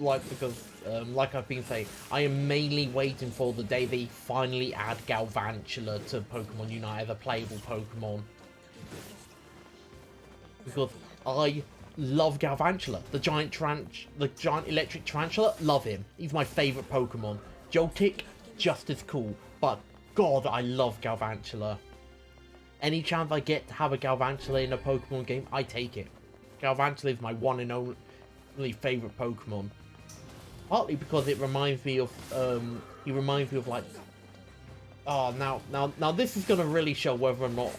like I've been saying, I am mainly waiting for the day they finally add Galvantula to Pokemon Unite as a playable Pokemon. Because I love Galvantula. The giant electric tarantula, love him. He's my favourite Pokemon. Joltik, just as cool. But God, I love Galvantula. Any chance I get to have a Galvantula in a Pokemon game, I take it. Galvantula is my one and only favourite Pokemon. Partly because it reminds me of, he reminds me of like, oh, now this is gonna really show whether or not,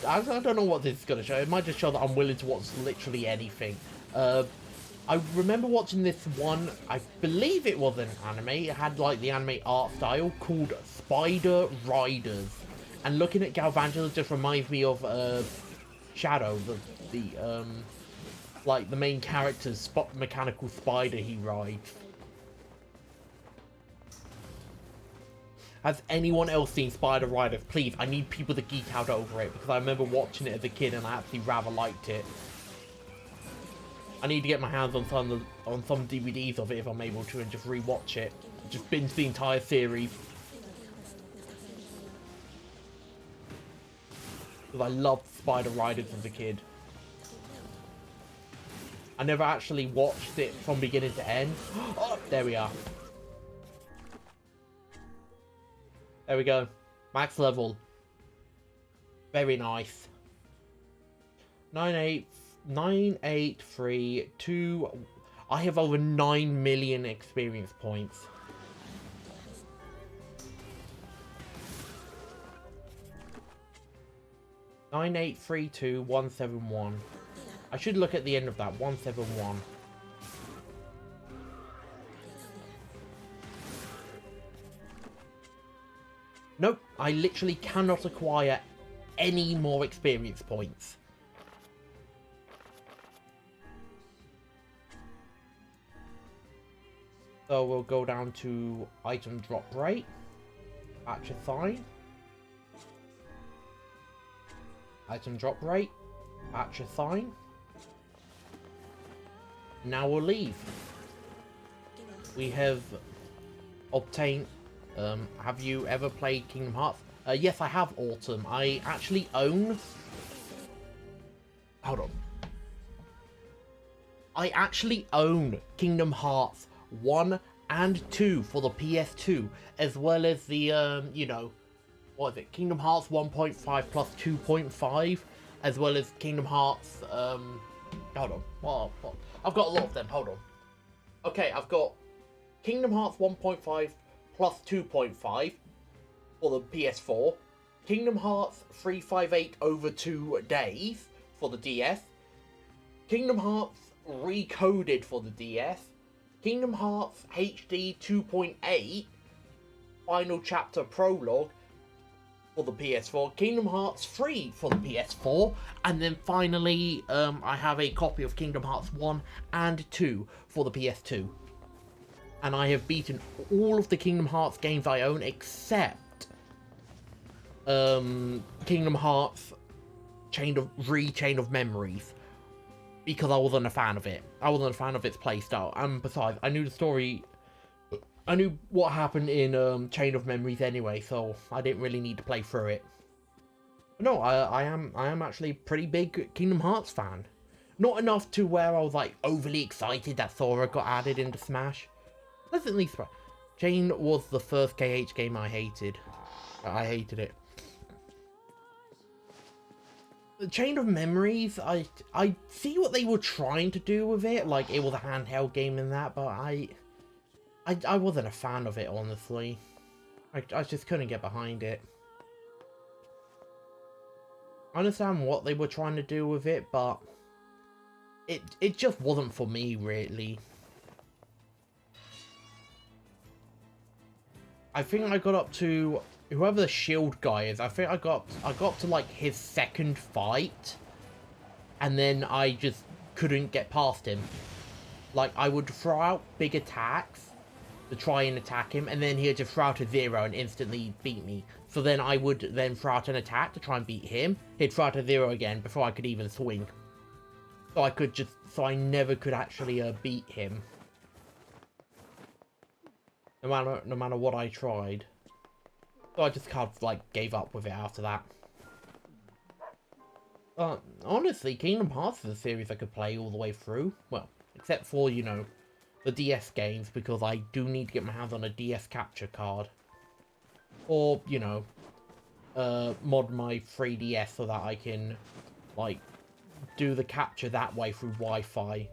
I don't know what this is gonna show. It might just show that I'm willing to watch literally anything. I remember watching this one, I believe it was an anime, it had like the anime art style called Spider Riders. And looking at Galvantula just reminds me of Shadow, like the main character's mechanical spider he rides. Has anyone else seen Spider Riders? Please, I need people to geek out over it because I remember watching it as a kid and I actually rather liked it. I need to get my hands on some DVDs of it if I'm able to and just rewatch it. Just binge the entire series. Because I loved Spider Riders as a kid. I never actually watched it from beginning to end. Oh, there we are. There we go. Max level. Very nice. 983. I have over 9 million experience points. Nine eight three two 171. I should look at the end of that. 171. Nope, I literally cannot acquire any more experience points. So we'll go down to item drop rate, atropine, item drop rate, atropine. Now we'll leave. We have obtained. Have you ever played Kingdom Hearts? Yes, I have, Autumn. I actually own. Hold on. I actually own Kingdom Hearts 1 and 2 for the PS2, as well as the, you know, what is it? Kingdom Hearts 1.5 plus 2.5, as well as Kingdom Hearts, hold on. What? I've got a lot of them. Hold on. Okay, I've got Kingdom Hearts 1.5 plus 2.5 for the PS4, Kingdom Hearts 358 over 2 days for the DS, Kingdom Hearts Recoded for the DS, Kingdom Hearts HD 2.8 Final Chapter Prologue for the PS4, Kingdom Hearts 3 for the PS4, and then finally I have a copy of Kingdom Hearts 1 and 2 for the PS2. And I have beaten all of the Kingdom Hearts games I own except Kingdom Hearts Chain of Memories, because I wasn't a fan of it. I wasn't a fan of its playstyle, and besides, I knew the story. I knew what happened in Chain of Memories anyway, so I didn't really need to play through it. But no, I am actually a pretty big Kingdom Hearts fan. Not enough to where I was like overly excited that Sora got added into Smash. Pleasantly surprised. Chain was the first KH game I hated. I hated it. The Chain of Memories, I see what they were trying to do with it. Like, it was a handheld game in that, but I wasn't a fan of it, honestly. I just couldn't get behind it. I understand what they were trying to do with it, but it just wasn't for me, really. I think I got up to whoever the shield guy is. I think I got to like his second fight, and then I just couldn't get past him. Like, I would throw out big attacks to try and attack him, and then he'd just throw out a 0 and instantly beat me. So then I would then throw out an attack to try and beat him. He'd throw out a 0 again before I could even swing. So I never could actually beat him. No matter what I tried. So I just kind of, like, gave up with it after that. Honestly, Kingdom Hearts is a series I could play all the way through. Well, except for, you know, the DS games, because I do need to get my hands on a DS capture card. Or, you know, mod my 3DS so that I can, like, do the capture that way through Wi-Fi.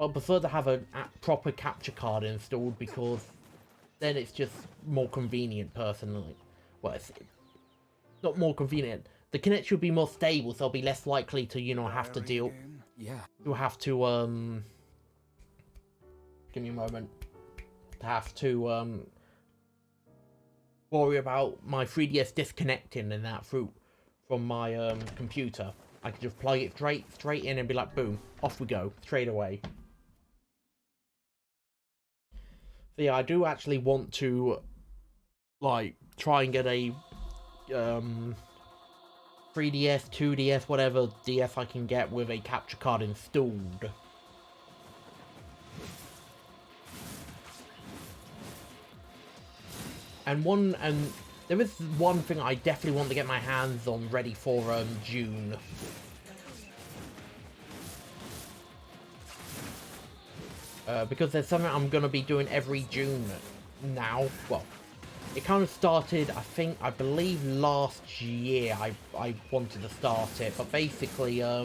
I'd prefer to have a proper capture card installed, because then it's just more convenient, personally. Well, it's not more convenient. The connection will be more stable, so I'll be less likely to, you know, have to deal... Yeah. You'll have to, give me a moment. To have to, worry about my 3DS disconnecting and that from my, computer. I can just plug it straight in and be like, boom, off we go, straight away. So yeah, I do actually want to, like, try and get a, 3DS, 2DS, whatever DS I can get with a capture card installed. And there is one thing I definitely want to get my hands on ready for June. Because there's something I'm gonna be doing every June now. Well, it kind of started, I believe last year I wanted to start it, but basically, I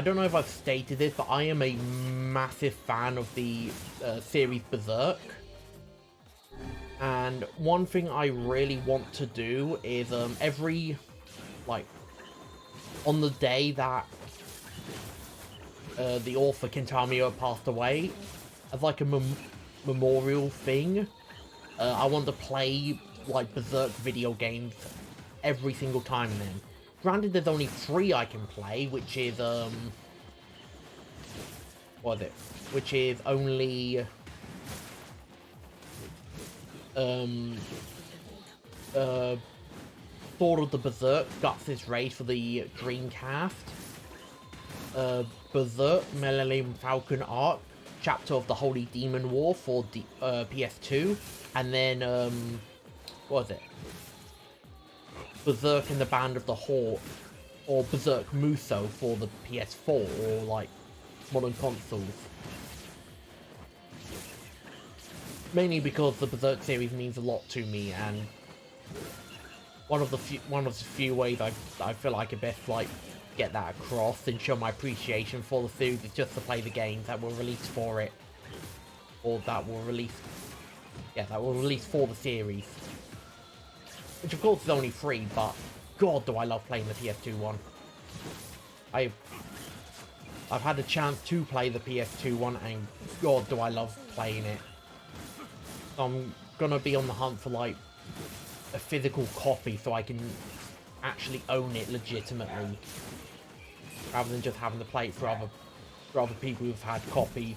don't know if I've stated this, but I am a massive fan of the series Berserk. And one thing I really want to do is every, like, on the day that the author Kentaro passed away, as like a memorial thing, I want to play, like, Berserk video games every single time then. Granted, there's only 3 I can play, which is, what is it? Which is only, Sword of the Berserk, Guts' Raid for the Dreamcast, Berserk, Millennium Falcon Arc, Chapter of the Holy Demon War for the PS2, and then, what is it? Berserk and the Band of the Hawk, or Berserk Muso for the PS4, or, like, modern consoles. Mainly because the Berserk series means a lot to me, and one of the few ways I feel like I best, like, get that across and show my appreciation for the series is just to play the games that were released for it, or that were released for the series. Which of course is only 3, but god do I love playing the PS2 one. I've had a chance to play the PS2 one, and god do I love playing it. I'm gonna be on the hunt for, like, a physical copy so I can actually own it legitimately, rather than just having to play it for other people who've had copies.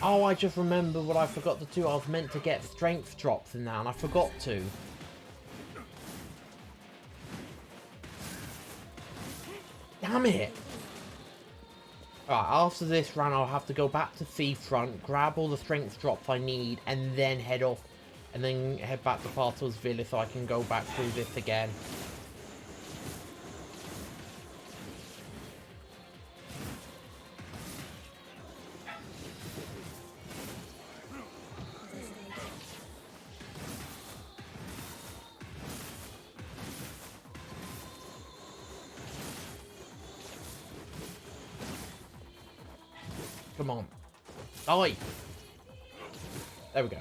Oh, I just remembered what I forgot to do. I was meant to get strength drops in that, and I forgot to. Damn it! Alright, after this run, I'll have to go back to Seafront, grab all the strength drops I need, and then head off, and then head back to Bartle's Villa so I can go back through this again. Come on. Die! There we go.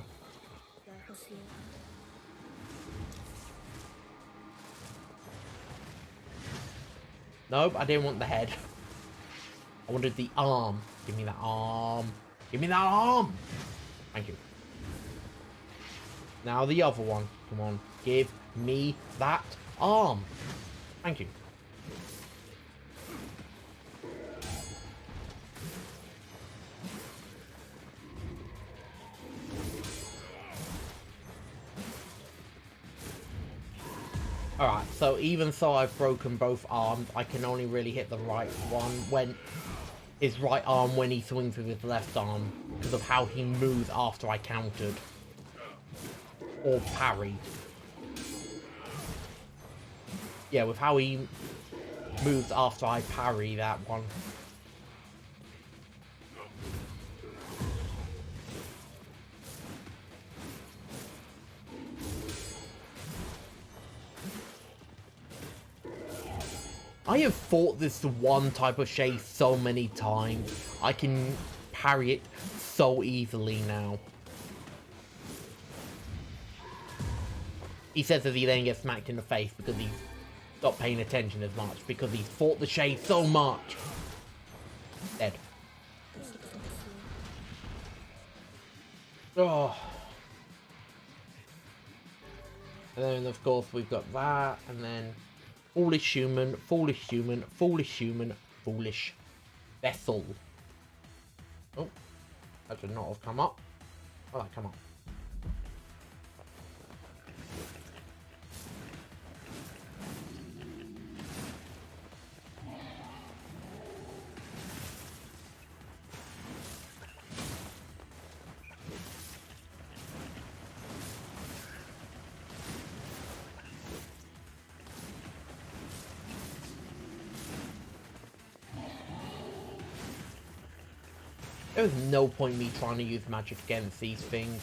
Nope, I didn't want the head. I wanted the arm. Give me that arm. Give me that arm! Thank you. Now the other one. Come on. Give me that arm. Thank you. Alright, so even though I've broken both arms, I can only really hit the right one when his right arm when he swings with his left arm because of how he moves after I countered or parried. Yeah, with how he moves after I parry that one. I have fought this one type of shade so many times. I can parry it so easily now. He says as he then gets smacked in the face because he's not paying attention as much because he's fought the shade so much. Dead. Oh. And then of course we've got that, and then foolish human, foolish human, foolish human, foolish vessel. Oh, that should not have come up. Oh, that come up. There's no point me trying to use magic against these things.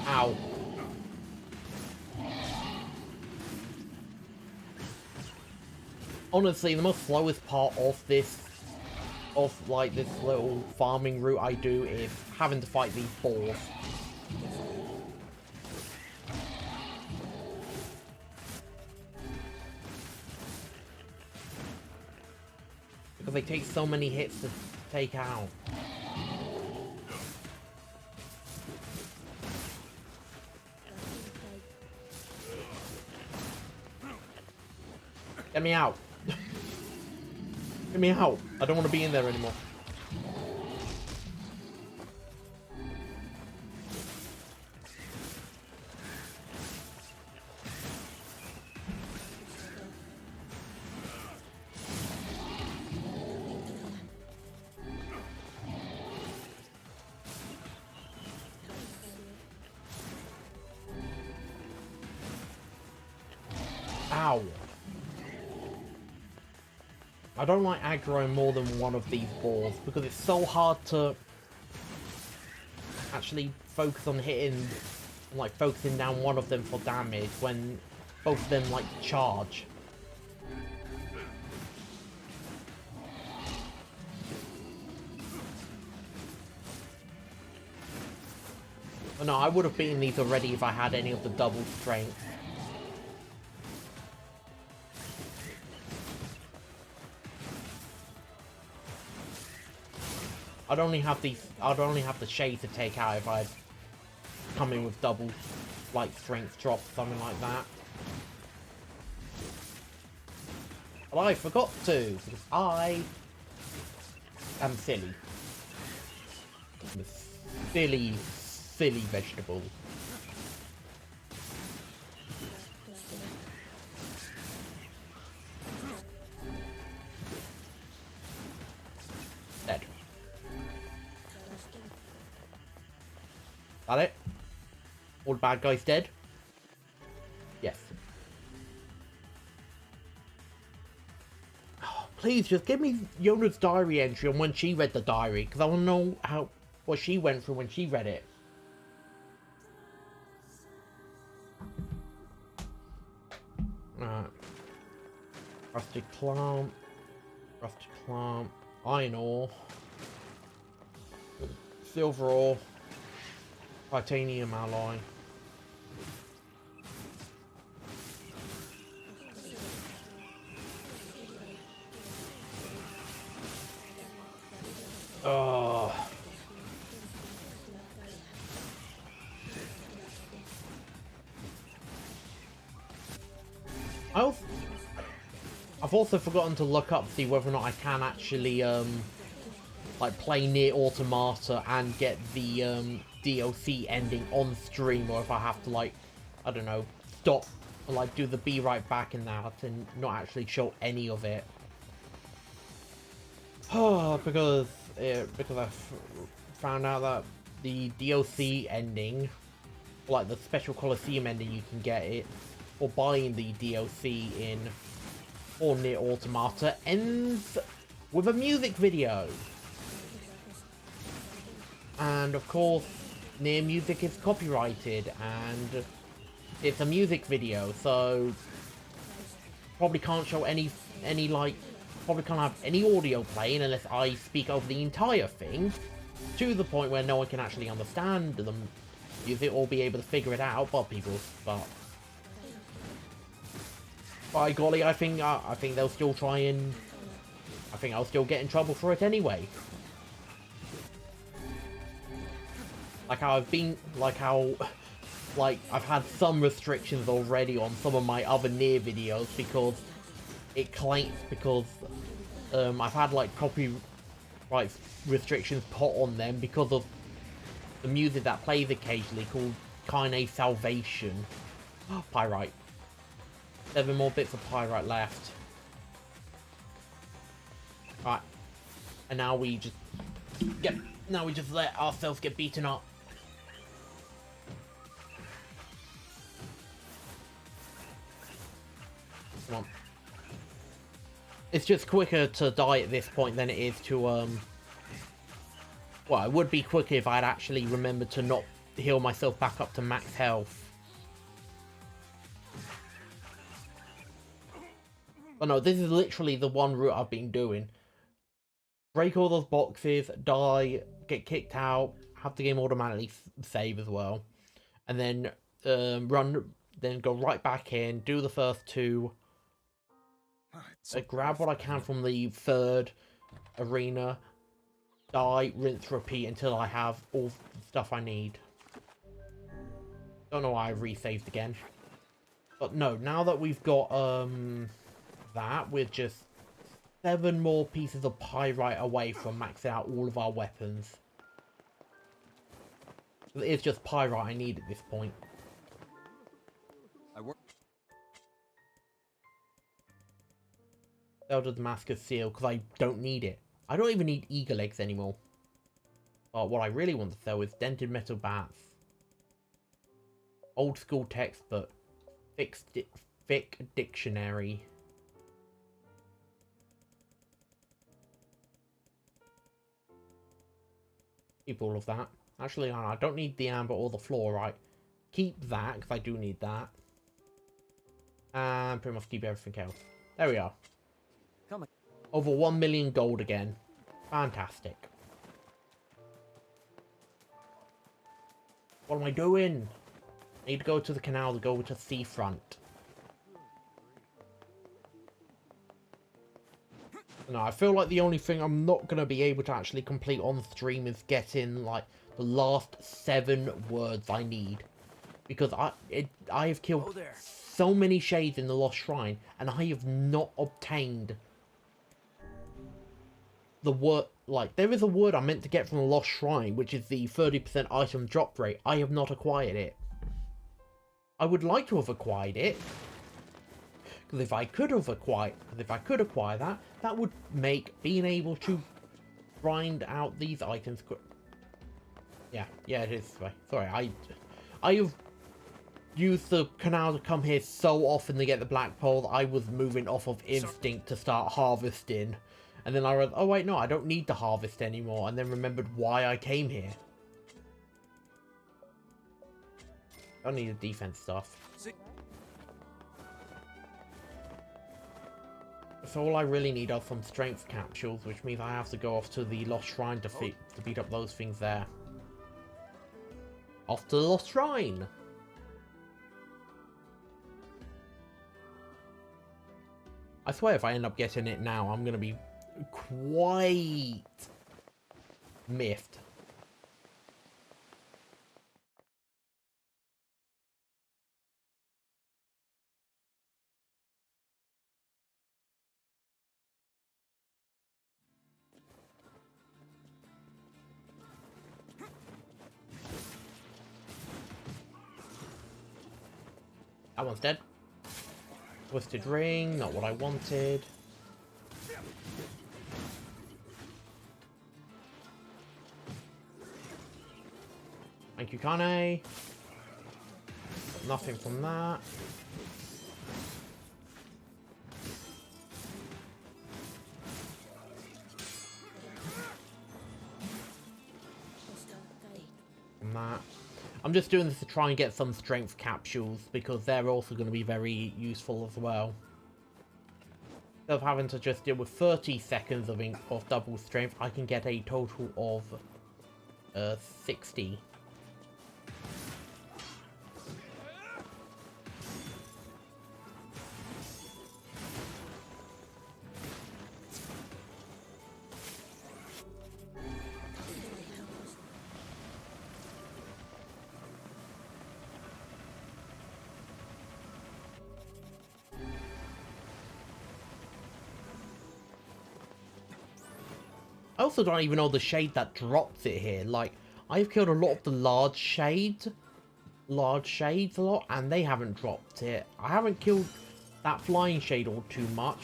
Ow. Honestly, the most slowest part of this, like this little farming route I do is having to fight these boars. Because they take so many hits to take out. Get me out. Get me out. I don't want to be in there anymore. Ow. I don't like aggroing more than one of these balls because it's so hard to actually focus on hitting, like focusing down one of them for damage when both of them like charge. Oh, no, I would have beaten these already if I had any of the double strength. I'd only have the shade to take out if I'd come in with double, like, strength drop, something like that. But I forgot to, because I am silly. I'm a silly, silly vegetable. Dead. That it? All the bad guys dead? Yes. Oh, please, just give me Yona's diary entry on when she read the diary, because I want to know what she went through when she read it. Right. Rustic clamp, iron ore, silver ore, titanium alloy. Oh. I've also forgotten to look up, see whether or not I can actually, like, play Nier Automata and get the, DLC ending on stream, or if I have to, like, I don't know, stop, or, like, do the be right back in that and not actually show any of it. because I found out that the DLC ending, like the special Coliseum ending you can get it, or buying the DLC in or Nier Automata, ends with a music video. And of course, Nier music is copyrighted, and it's a music video, so probably can't show any like, probably can't have any audio playing unless I speak over the entire thing, to the point where no one can actually understand the music or be able to figure it out, but by golly, I think they'll still try and, I think I'll still get in trouble for it anyway. Like how I've had some restrictions already on some of my other Nier videos because I've had like copyright restrictions put on them because of the music that plays occasionally, called Kine Salvation. Pyrite. 7 more bits of pyrite left. Right. And now we just let ourselves get beaten up. Come on. It's just quicker to die at this point than it is to, well, it would be quicker if I'd actually remembered to not heal myself back up to max health. But no, this is literally the one route I've been doing. Break all those boxes, die, get kicked out, have the game automatically save as well. And then then go right back in, do the first 2. Grab what I can from the 3rd arena, die, rinse, repeat until I have all the stuff I need. Don't know why I resaved again. But no, now that we've got that, we're just 7 more pieces of pyrite away from maxing out all of our weapons. It's just pyrite I need at this point. Elder Damascus Seal, because I don't need it. I don't even need eagle eggs anymore. But what I really want to sell is dented metal bats. Old school textbook. Thick dictionary. Keep all of that. Actually, I don't need the amber or the fluorite. Keep that, because I do need that. And pretty much keep everything else. There we are. Over 1 million gold again. Fantastic. What am I doing? I need to go to the canal to go to seafront. No, I feel like the only thing I'm not going to be able to actually complete on stream is getting, like, the last 7 words I need. Because I have killed so many shades in the Lost Shrine, and I have not obtained the word. Like, there is a word I meant to get from the Lost Shrine, which is the 30% item drop rate. I have not acquired it. I would like to have acquired it, because if I could acquire that, that would make being able to grind out these items quick. Yeah, it is. Sorry, I have used the canal to come here so often to get the black pearl. I was moving off of instinct to start harvesting, and then I realized, oh wait, no, I don't need to harvest anymore, and then remembered why I came here. I don't need the defense stuff. So all I really need are some strength capsules, which means I have to go off to the Lost Shrine to beat up those things there. Off to the Lost Shrine! I swear if I end up getting it now, I'm going to be quite miffed. That one's dead. Twisted ring, not what I wanted. Thank you, Kane. Nothing from that. From that. I'm just doing this to try and get some strength capsules because they're also going to be very useful as well. Instead of having to just deal with 30 seconds of double strength, I can get a total of 60. I also don't even know the shade that drops it here. Like, I've killed a lot of the large shades a lot, and they haven't dropped it. I haven't killed that flying shade all too much,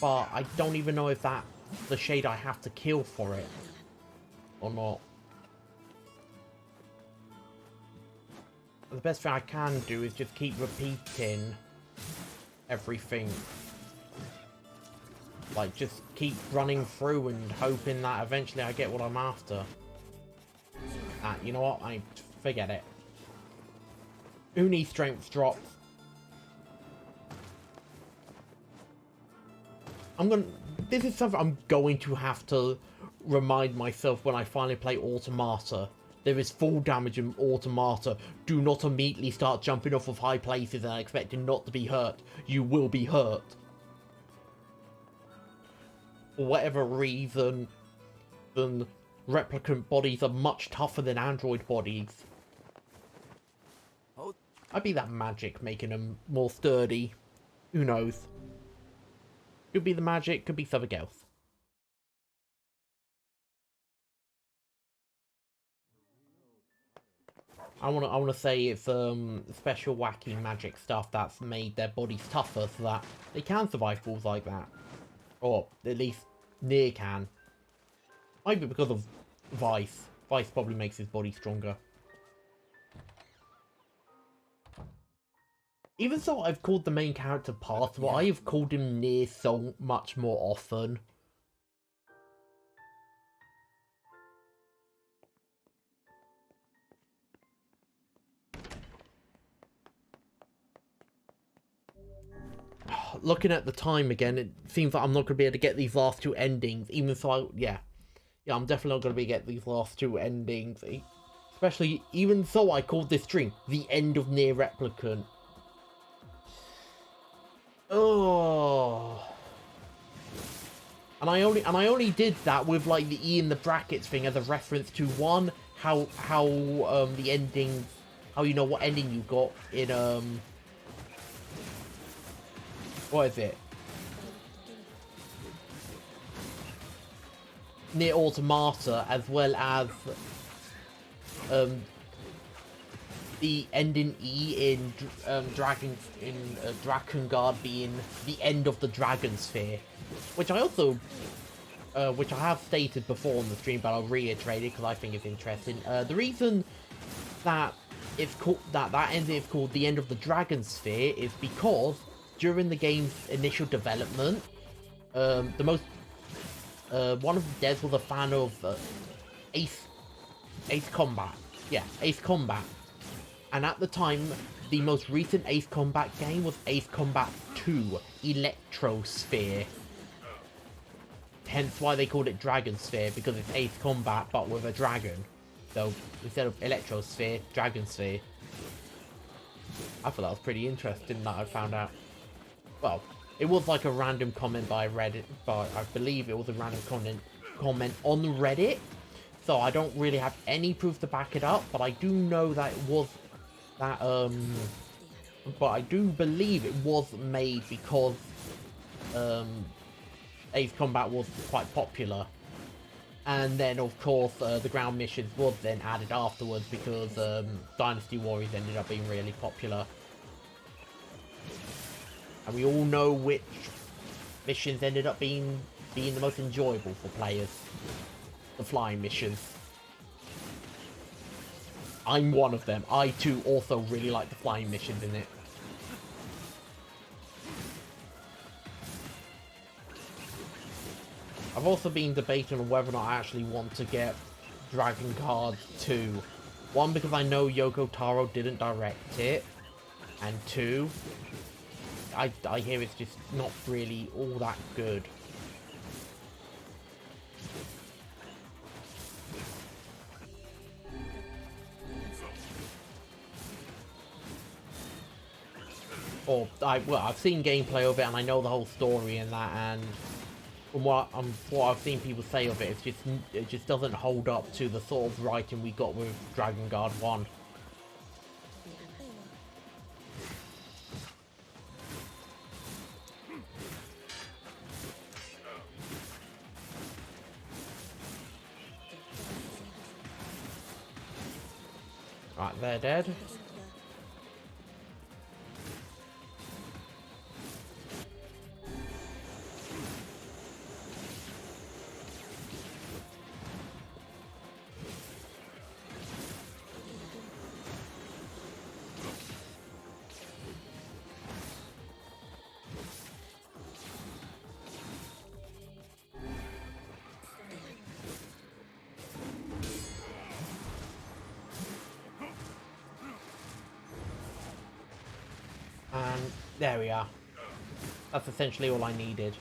but I don't even know if that's the shade I have to kill for it or not. The best thing I can do is just keep repeating everything. Like, just keep running through and hoping that eventually I get what I'm after. You know what? Forget it. Uni strength drops. This is something I'm going to have to remind myself when I finally play Automata. There is full damage in Automata. Do not immediately start jumping off of high places and expecting not to be hurt. You will be hurt. For whatever reason, then replicant bodies are much tougher than android bodies. I'd be that magic making them more sturdy. Who knows? Could be the magic, could be something else. I wanna say it's special wacky magic stuff that's made their bodies tougher so that they can survive falls like that. Or at least Nier can. Might be because of Vice. Vice probably makes his body stronger. Even so, I've called the main character Pathway, I have called him Nier so much more often. Looking at the time again, it seems like I'm not going to be able to get these last two endings, even so yeah, I'm definitely not going to be able to get these last two endings. Especially, even so, I called this stream the end of Nier Replicant. Oh. And I only did that with like the E in the brackets thing as a reference to one, how the ending, how you know what ending you got in what is it? Nier Automata, as well as the ending E in Drakengard being the end of the Dragon Sphere, which I also which I have stated before on the stream, but I'll reiterate it because I think it's interesting. The reason that it's called that ending is called the end of the Dragon Sphere is because during the game's initial development, one of the devs was a fan of Ace Combat. Yeah, Ace Combat. And at the time, the most recent Ace Combat game was Ace Combat 2, Electro Sphere. Hence why they called it Dragon Sphere, because it's Ace Combat but with a dragon. So instead of Electro Sphere, Dragon Sphere. I thought that was pretty interesting that I found out. Well, it was like a random comment by Reddit, but I believe it was a random comment on Reddit. So I don't really have any proof to back it up, but I do know that it was that but I do believe it was made because Ace Combat was quite popular. And then of course the ground missions was then added afterwards because Dynasty Warriors ended up being really popular. And we all know which missions ended up being the most enjoyable for players. The flying missions. I'm one of them. I too also really like the flying missions in it. I've also been debating on whether or not I actually want to get Dragon Guard 2. One, because I know Yoko Taro didn't direct it. And two, I hear it's just not really all that good. Or well, I've seen gameplay of it and I know the whole story and that, and from what I've seen people say of it, it just doesn't hold up to the sort of writing we got with Dragon Guard 1. Right, they're dead. And there we are. That's essentially all I needed.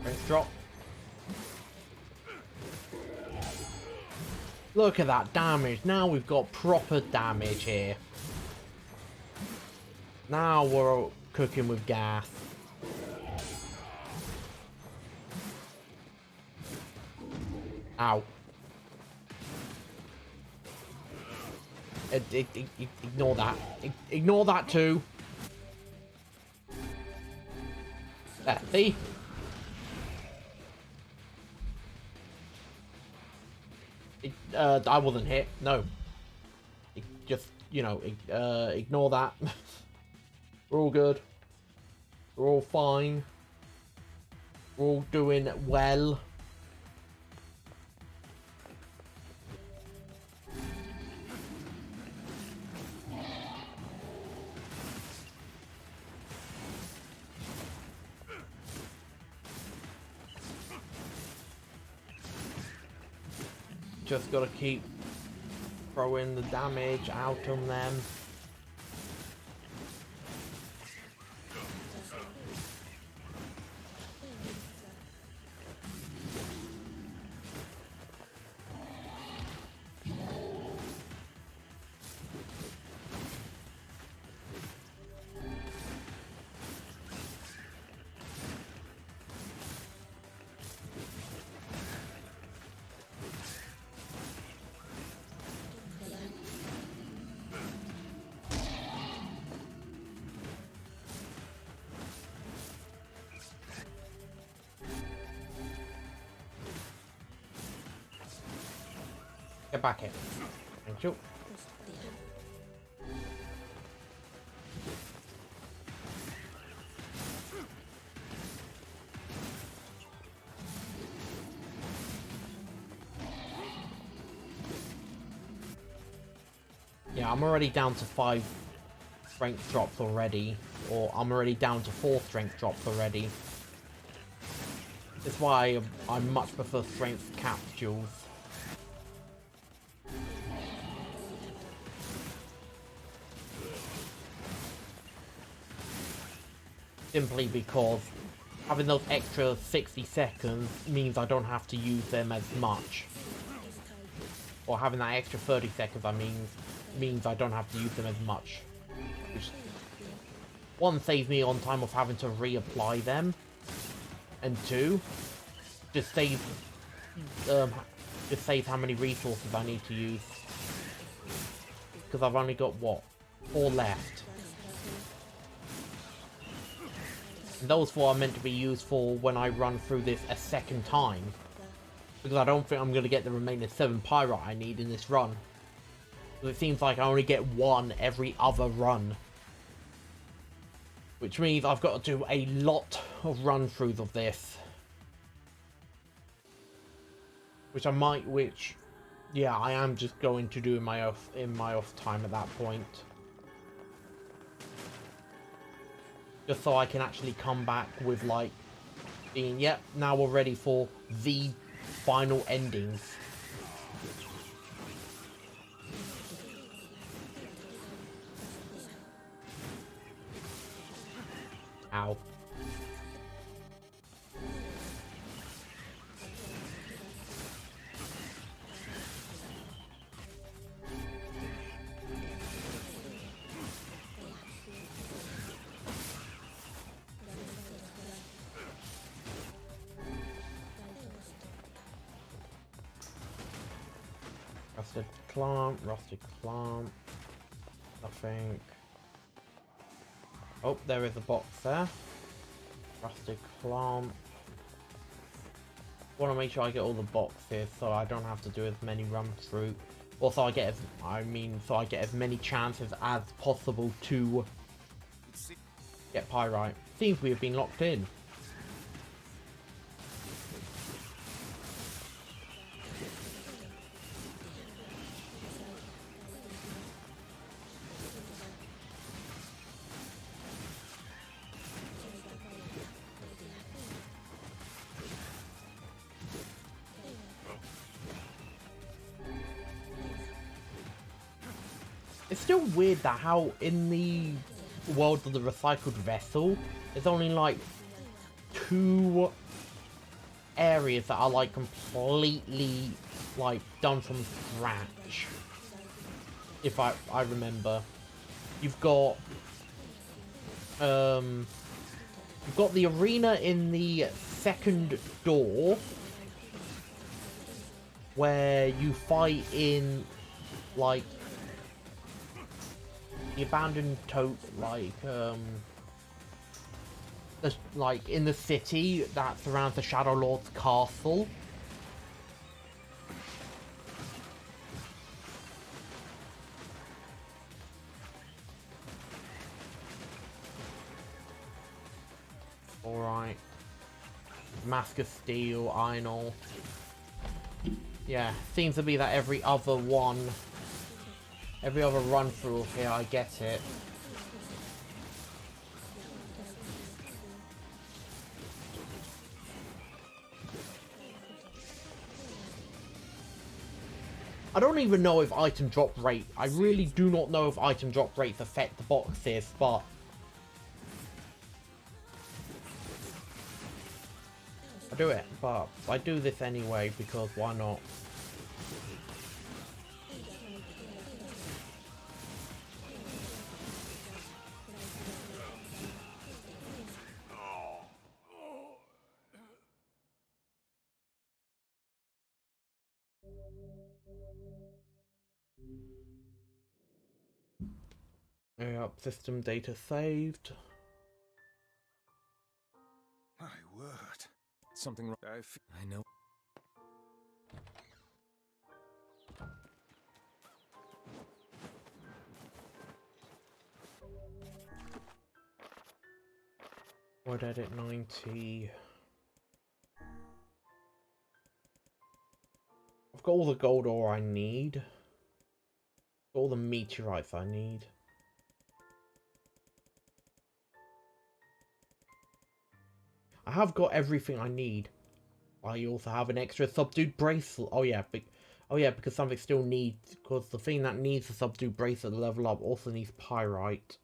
Strength drop. Look at that damage. Now we've got proper damage here. Now we're cooking with gas. Ow. Ignore that. Ignore that too. There, see? I wasn't hit. No. Just, you know, ignore that. We're all good. We're all fine. We're all doing well. Just gotta keep throwing the damage out on them. Get back here. Thank you. Yeah, I'm already down to 5 strength drops already. Or I'm already down to 4 strength drops already. That's why I much prefer strength capsules. Simply because having those extra 60 seconds means I don't have to use them as much. Or having that extra 30 seconds means I don't have to use them as much. Which, one, saves me on time of having to reapply them. And two, just saves how many resources I need to use. Because I've only got, what, 4 left. And those four are meant to be used for when I run through this a second time. Because I don't think I'm going to get the remaining 7 pyrite I need in this run. Because it seems like I only get 1 every other run. Which means I've got to do a lot of run-throughs of this. Yeah, I am just going to do in my off time at that point. Just so I can actually come back with, like, being, yep, now we're ready for the final endings. Ow. Rusted clamp, nothing. Oh, there is a box there. Rusted clamp. Want to make sure I get all the boxes so I don't have to do as many run through. Also, so I get as many chances as possible to get pyrite. Seems we have been locked in. It's still weird that how in the world of the recycled vessel, there's only like 2 areas that are like completely like done from scratch. If I remember. You've got the arena in the second door where you fight in like the abandoned like in the city that surrounds the Shadow Lord's castle. Alright. Mask of Steel, Iron Ore. Yeah, seems to be that every other run through of here I get it. I don't even know if item drop rate. I really do not know if item drop rates affect the boxes, but I do it. But I do this anyway because why not? Yep, system data saved. My word. Something wrong. I know. Word edit 90. I've got all the gold ore I need. All the meteorites I need. I have got everything I need. I also have an extra subdued bracelet. Oh yeah, because something still needs. Because the thing that needs a subdued bracelet to level up also needs pyrite.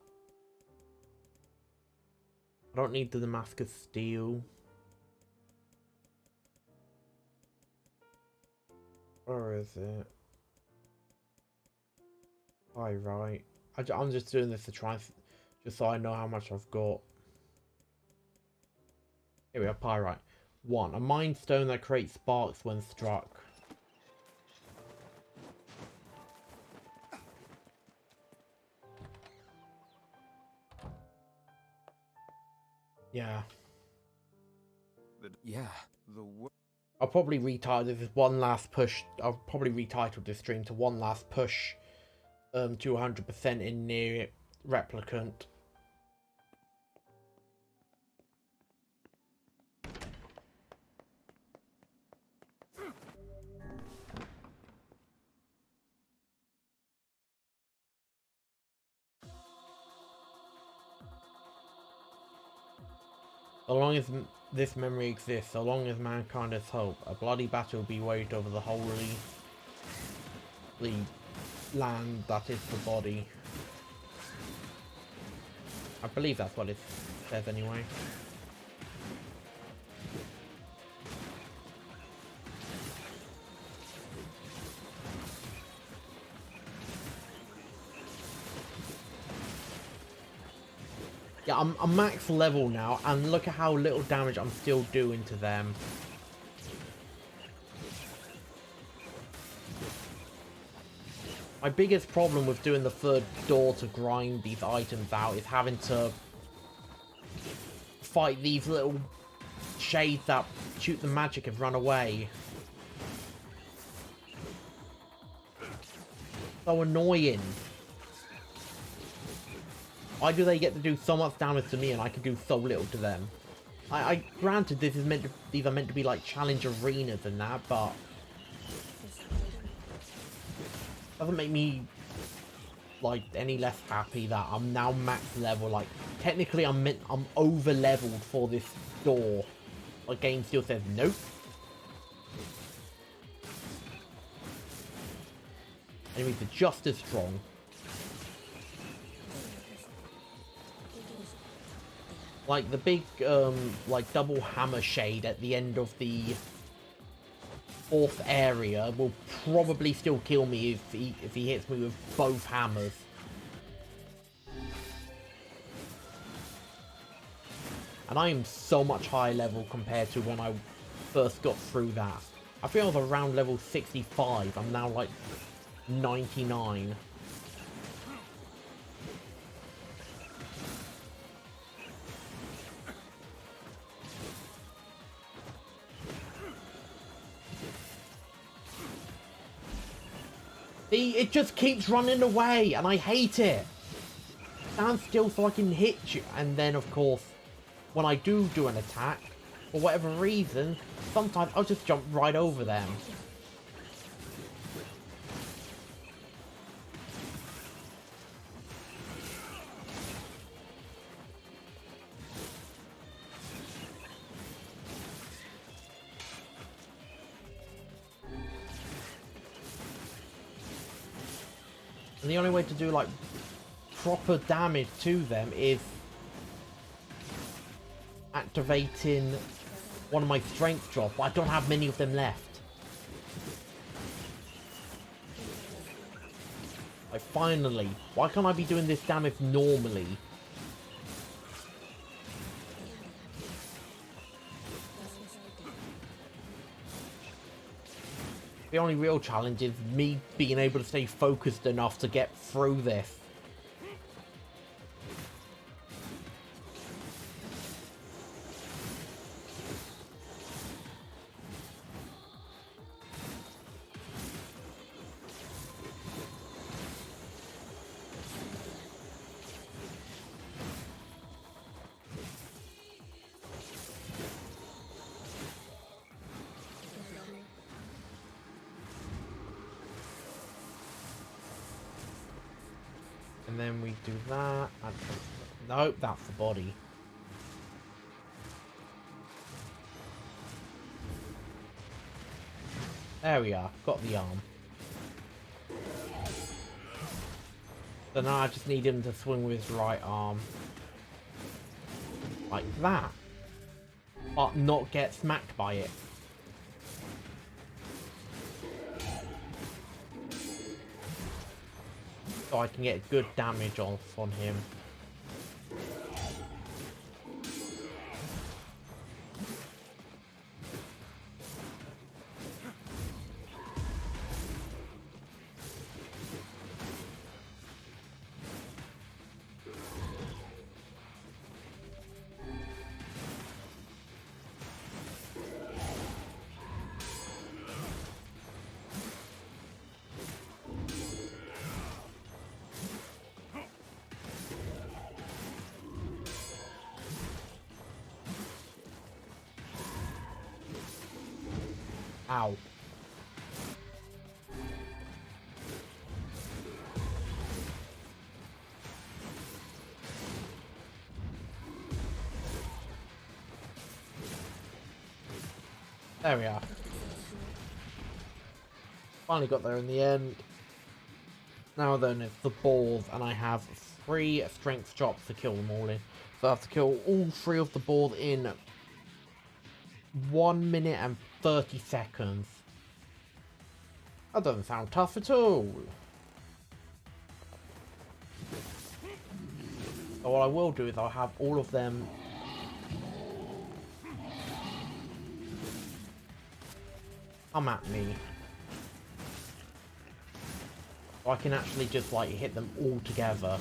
I don't need the Damascus steel. Where is it? Pyrite. I'm just doing this to try, just so I know how much I've got. Here we have pyrite. 1. A mind stone that creates sparks when struck. Yeah. Yeah. I'll probably retitle this as one last push. I'll probably retitle this stream to one last push to 100% in Nier Replicant. So long as this memory exists, so long as mankind has hope, a bloody battle will be waged over the holy land that is the body. I believe that's what it says anyway. Yeah, I'm max level now, and look at how little damage I'm still doing to them. My biggest problem with doing the third door to grind these items out is having to fight these little shades that shoot the magic and run away. So annoying. Why do they get to do so much damage to me and I can do so little to them? I granted these are meant to be like challenge arenas and that, but doesn't make me like any less happy that I'm now max level. Like technically I'm over leveled for this door. The game still says nope. Enemies are just as strong. Like the big, like double hammer shade at the end of the fourth area will probably still kill me if he hits me with both hammers. And I am so much higher level compared to when I first got through that. I think I was around level 65. I'm now like 99. See, it just keeps running away, and I hate it. Stand still so I can hit you, and then of course, when I do an attack, for whatever reason, sometimes I'll just jump right over them. And the only way to do like proper damage to them is activating one of my strength drops, but I don't have many of them left. Like finally, why can't I be doing this damage normally? The only real challenge is me being able to stay focused enough to get through this. And then we do that. And nope, that's the body. There we are. Got the arm. So now I just need him to swing with his right arm. Like that. But not get smacked by it. So I can get good damage off on him. Ow. There we are. Finally got there in the end. Now then, it's the balls, and I have 3 strength drops to kill them all in. So I have to kill all 3 of the balls in 1 minute and 30 seconds. That doesn't sound tough at all. So what I will do is I'll have all of them come at me. So I can actually just like hit them all together.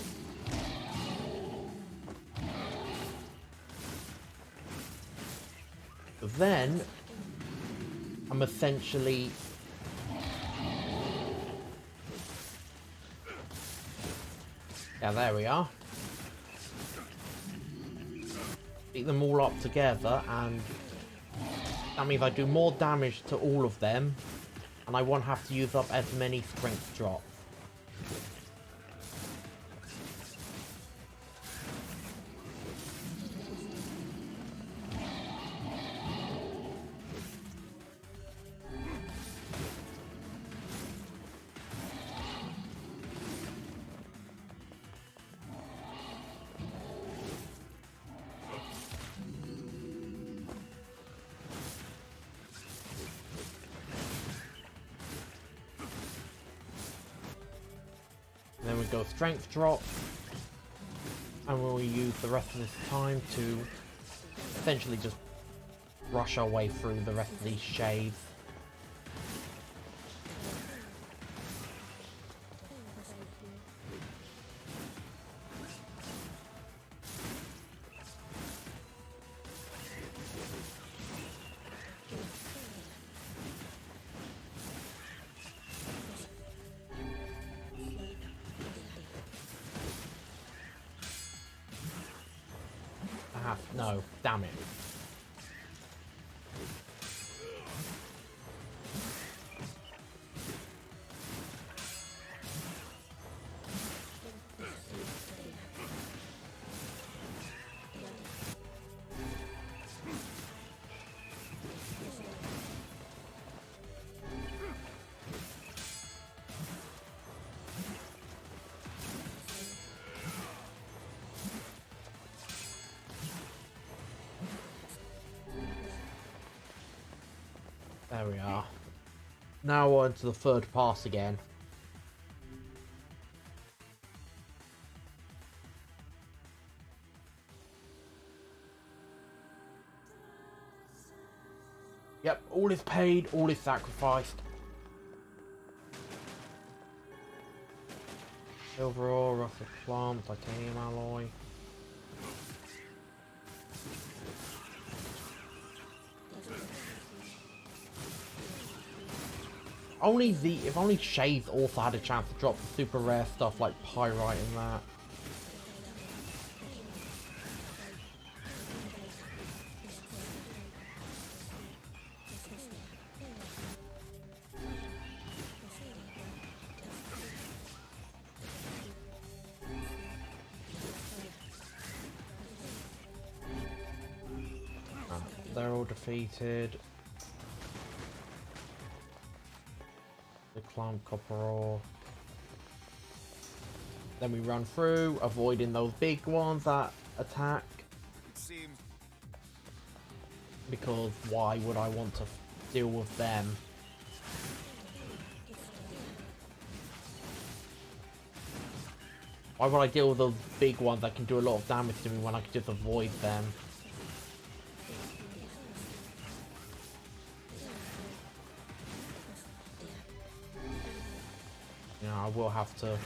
Then I'm essentially there we are. Beat them all up together, and that means I do more damage to all of them, and I won't have to use up as many strength drops. Then we go strength drop, and we'll use the rest of this time to essentially just rush our way through the rest of these shades. No, damn it. There we are. Now on to the third pass again. Yep, all is paid, all is sacrificed. Silver ore, rusted plum, titanium alloy. If only Shades also had a chance to drop the super rare stuff like pyrite and that. They're all defeated. The clown copper ore. Then we run through, avoiding those big ones that attack. Because why would I want to deal with them? Why would I deal with those big ones that can do a lot of damage to me when I could just avoid them? You know, I will have to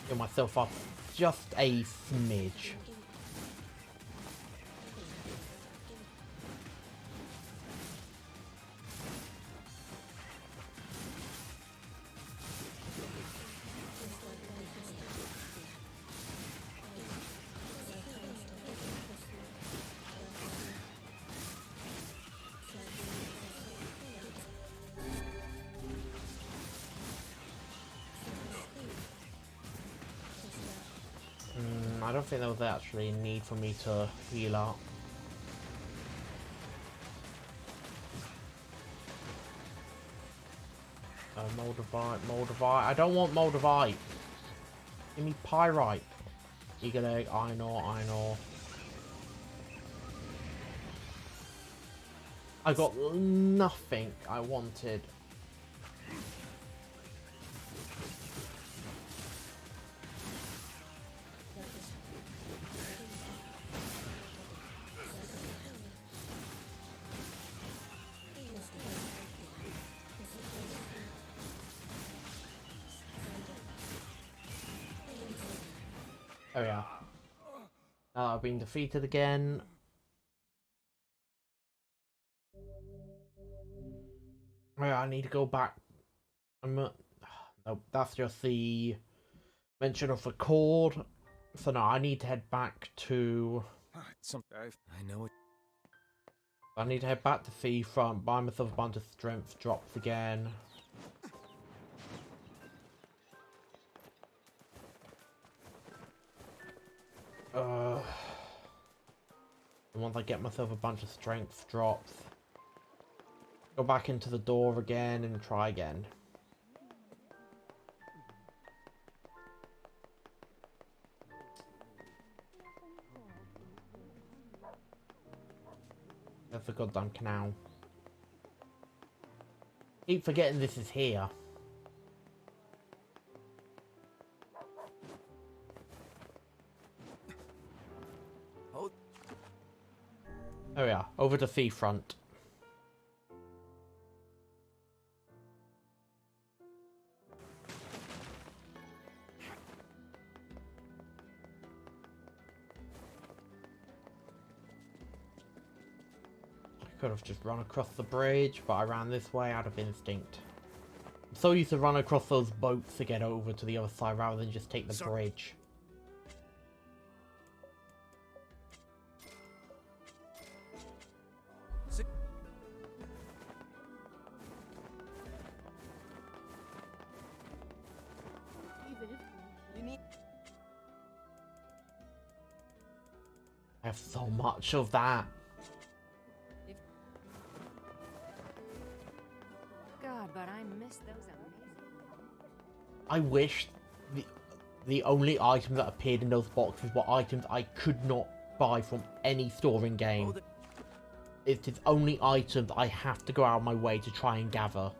get myself up just a smidge. I don't think there was actually a need for me to heal up. Moldavite. I don't want Moldavite. Give me Pyrite. Eagle egg, iron ore. I got nothing I wanted. Oh yeah. I've been defeated again. Oh yeah, I need to go back. No, that's just the mention of the cord. So no, I need to head back to... I know it. I need to head back to Seafront, buy myself a bunch of strength drops again. And once I get myself a bunch of strength drops, go back into the door again and try again. That's a goddamn canal. Keep forgetting this is here. Oh yeah, over to Seafront. I could have just run across the bridge, but I ran this way out of instinct. I'm so used to run across those boats to get over to the other side rather than just take the bridge. I have so much of that. God, but I miss those amazing. I wish the only items that appeared in those boxes were items I could not buy from any store in game. It's just only items I have to go out of my way to try and gather.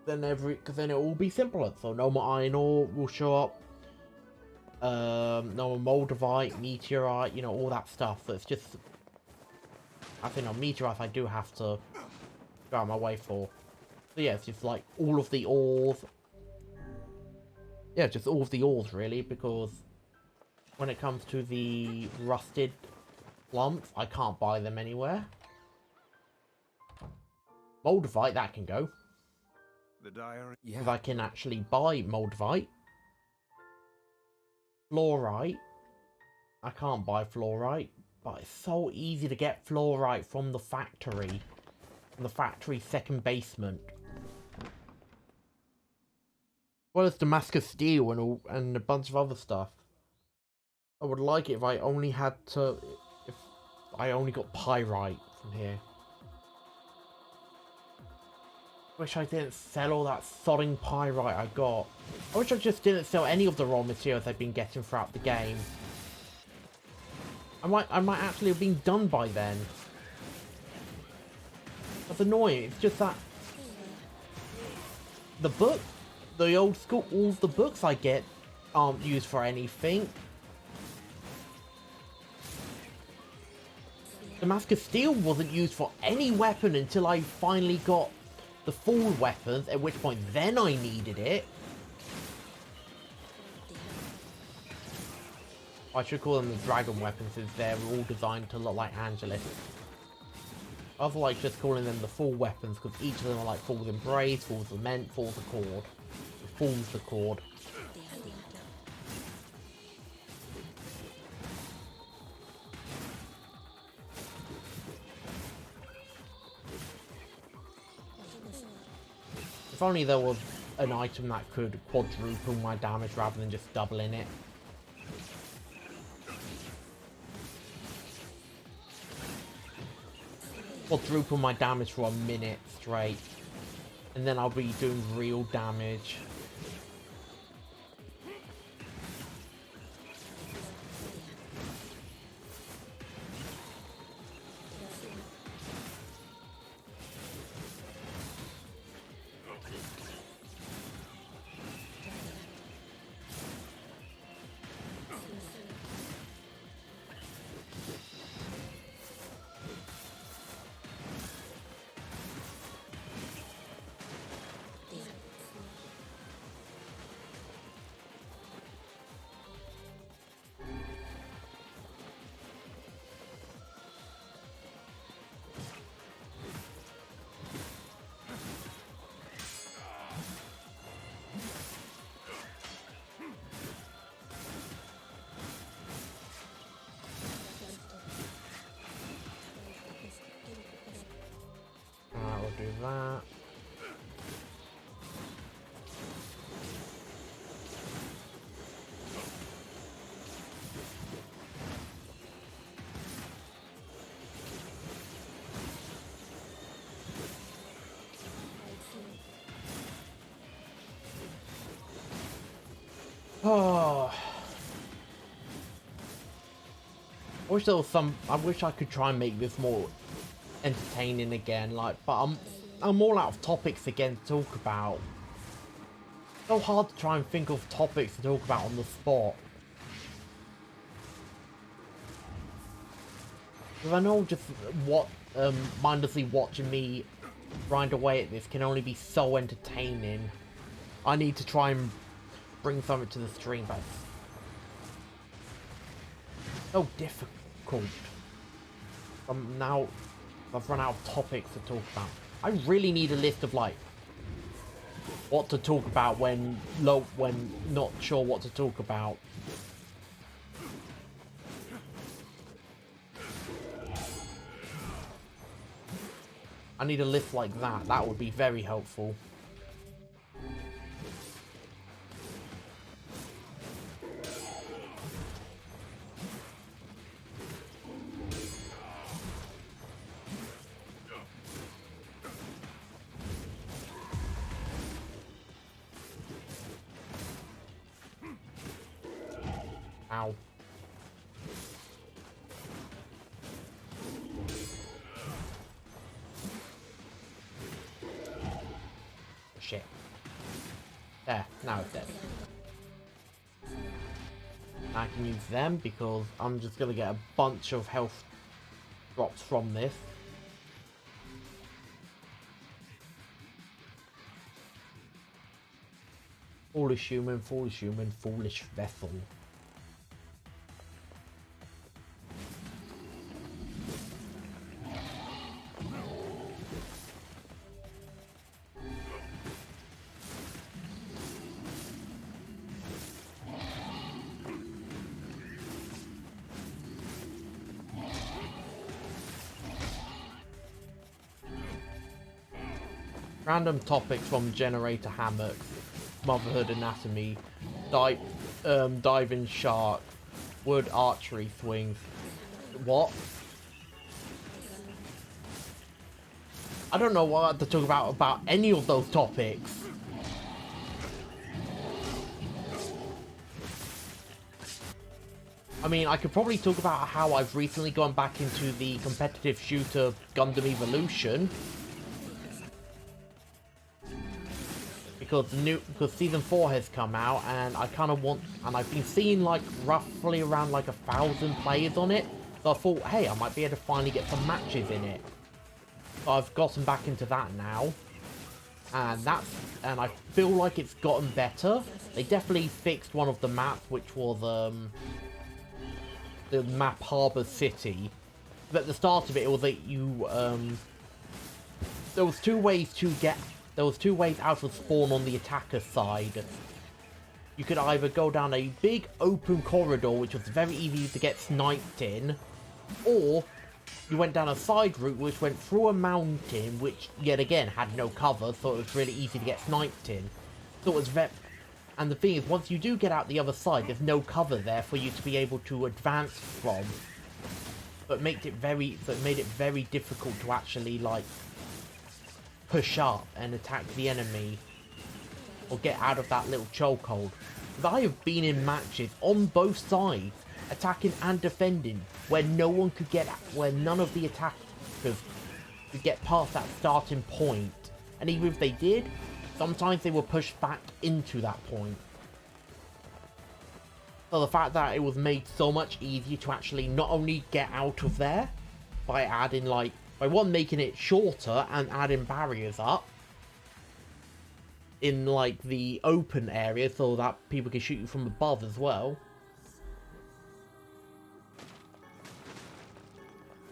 Because then it will be simpler. So no more iron ore will show up. No more moldavite, meteorite, you know, all that stuff. So it's just, I think on meteorite I do have to go out of my way for. So yeah, it's just like all of the ores. Yeah, just all of the ores really, because when it comes to the rusted lumps, I can't buy them anywhere. Moldavite, that can go. The diary. Yeah. Because I can actually buy moldavite. Fluorite. I can't buy fluorite, but it's so easy to get fluorite from the factory. From the factory second basement. Well as Damascus steel and a bunch of other stuff. I would like it if I only had to... if I only got pyrite from here. Wish I didn't sell all that sodding pyrite I got. I wish I just didn't sell any of the raw materials I've been getting throughout the game. I might actually have been done by then. That's annoying. It's just that the old school, all the books I get aren't used for anything. Damascus steel wasn't used for any weapon until I finally got the full weapons, at which point then I needed it. I should call them the dragon weapons since they're all designed to look like Angelus. I also like just calling them the full weapons because each of them are like Fool's Embrace, Fool's Lament, Fool's Accord. Fool's Accord. If only there was an item that could quadruple my damage rather than just doubling it. quadruple my damage for a minute straight. And then I'll be doing real damage. Do that. Oh. I wish there was some. I wish I could try and make this more entertaining again. Like, but I'm all out of topics again to talk about. So hard to try and think of topics to talk about on the spot. Because I know just what mindlessly watching me grind away at this can only be so entertaining. I need to try and bring something to the stream, but it's so difficult. Now I've run out of topics to talk about. I really need a list of like what to talk about when not sure what to talk about. I need a list like that. That would be very helpful. Ow. Shit. There, now it's dead. I can use them because I'm just gonna get a bunch of health drops from this. Foolish human, foolish vessel. Random topics from Generator Hammock, Motherhood Anatomy, Diving Shark, Wood Archery Swings. What? I don't know what to talk about any of those topics. I mean, I could probably talk about how I've recently gone back into the competitive shooter Gundam Evolution. Because season 4 has come out and I kind of want, and I've been seeing like roughly around like 1,000 players on it, so I thought, hey, I might be able to finally get some matches in it. So I've gotten back into that now, and I feel like it's gotten better. They definitely fixed one of the maps, which was the map Harbor City. But at the start of it, it was that you there was two ways out of spawn on the attacker side. You could either go down a big open corridor, which was very easy to get sniped in, or you went down a side route which went through a mountain, which yet again had no cover, so it was really easy to get sniped in. So it was and the thing is, once you do get out the other side, there's no cover there for you to be able to advance from. but made it very difficult to actually like push up and attack the enemy or get out of that little chokehold. Because I have been in matches on both sides, attacking and defending, where no one could get, where none of the attackers could get past that starting point, and even if they did, sometimes they were pushed back into that point. So the fact that it was made so much easier to actually not only get out of there by adding like, by one, making it shorter and adding barriers up in like the open area so that people can shoot you from above as well.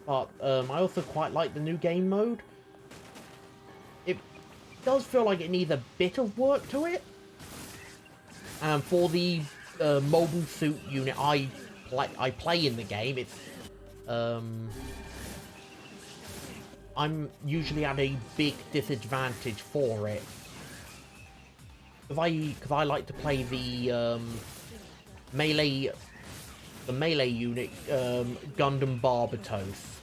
But I also quite like the new game mode. It does feel like it needs a bit of work to it. And for the mobile suit unit I play in the game, it's I'm usually at a big disadvantage for it. Because I like to play the melee unit, Gundam Barbatos.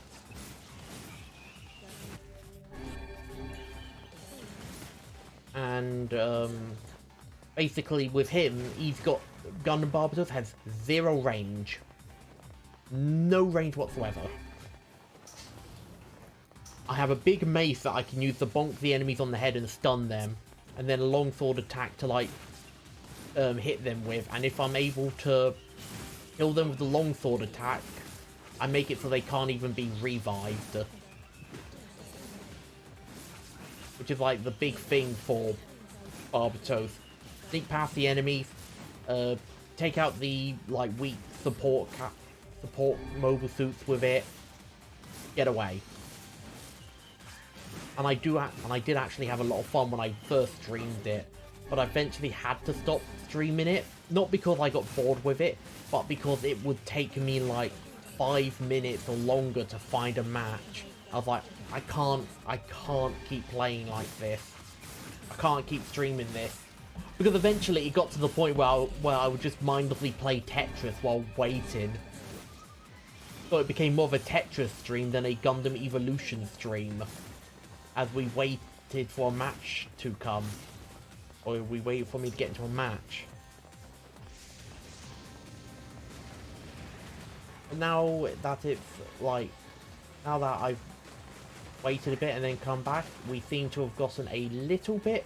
And basically with him, he's got, Gundam Barbatos has 0 range. No range whatsoever. I have a big mace that I can use to bonk the enemies on the head and stun them, and then a longsword attack to like hit them with, and if I'm able to kill them with the longsword attack, I make it so they can't even be revived. Which is like the big thing for Barbatos. Sneak past the enemies, take out the like weak support mobile suits with it, get away. And I did actually have a lot of fun when I first streamed it, but I eventually had to stop streaming it, not because I got bored with it, but because it would take me like 5 minutes or longer to find a match. I was like, I can't keep playing like this. I can't keep streaming this. Because eventually it got to the point where I would just mindlessly play Tetris while waiting. So it became more of a Tetris stream than a Gundam Evolution stream, as we waited for a match to come. Or we waited for me to get into a match. And now that it's like, now that I've waited a bit and then come back, we seem to have gotten a little bit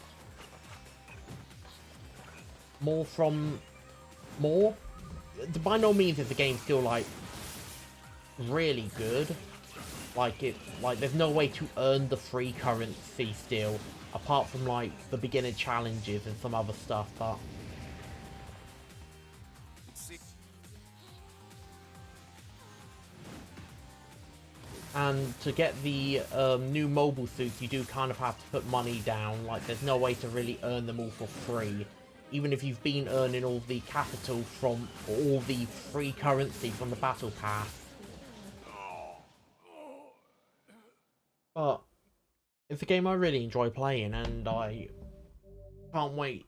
more from more. By no means is the game still like really good. Like there's no way to earn the free currency still, apart from like the beginner challenges and some other stuff, but and to get the new mobile suits, you do kind of have to put money down. Like there's no way to really earn them all for free, even if you've been earning all the capital from all the free currency from the battle pass. But it's a game I really enjoy playing, and I can't wait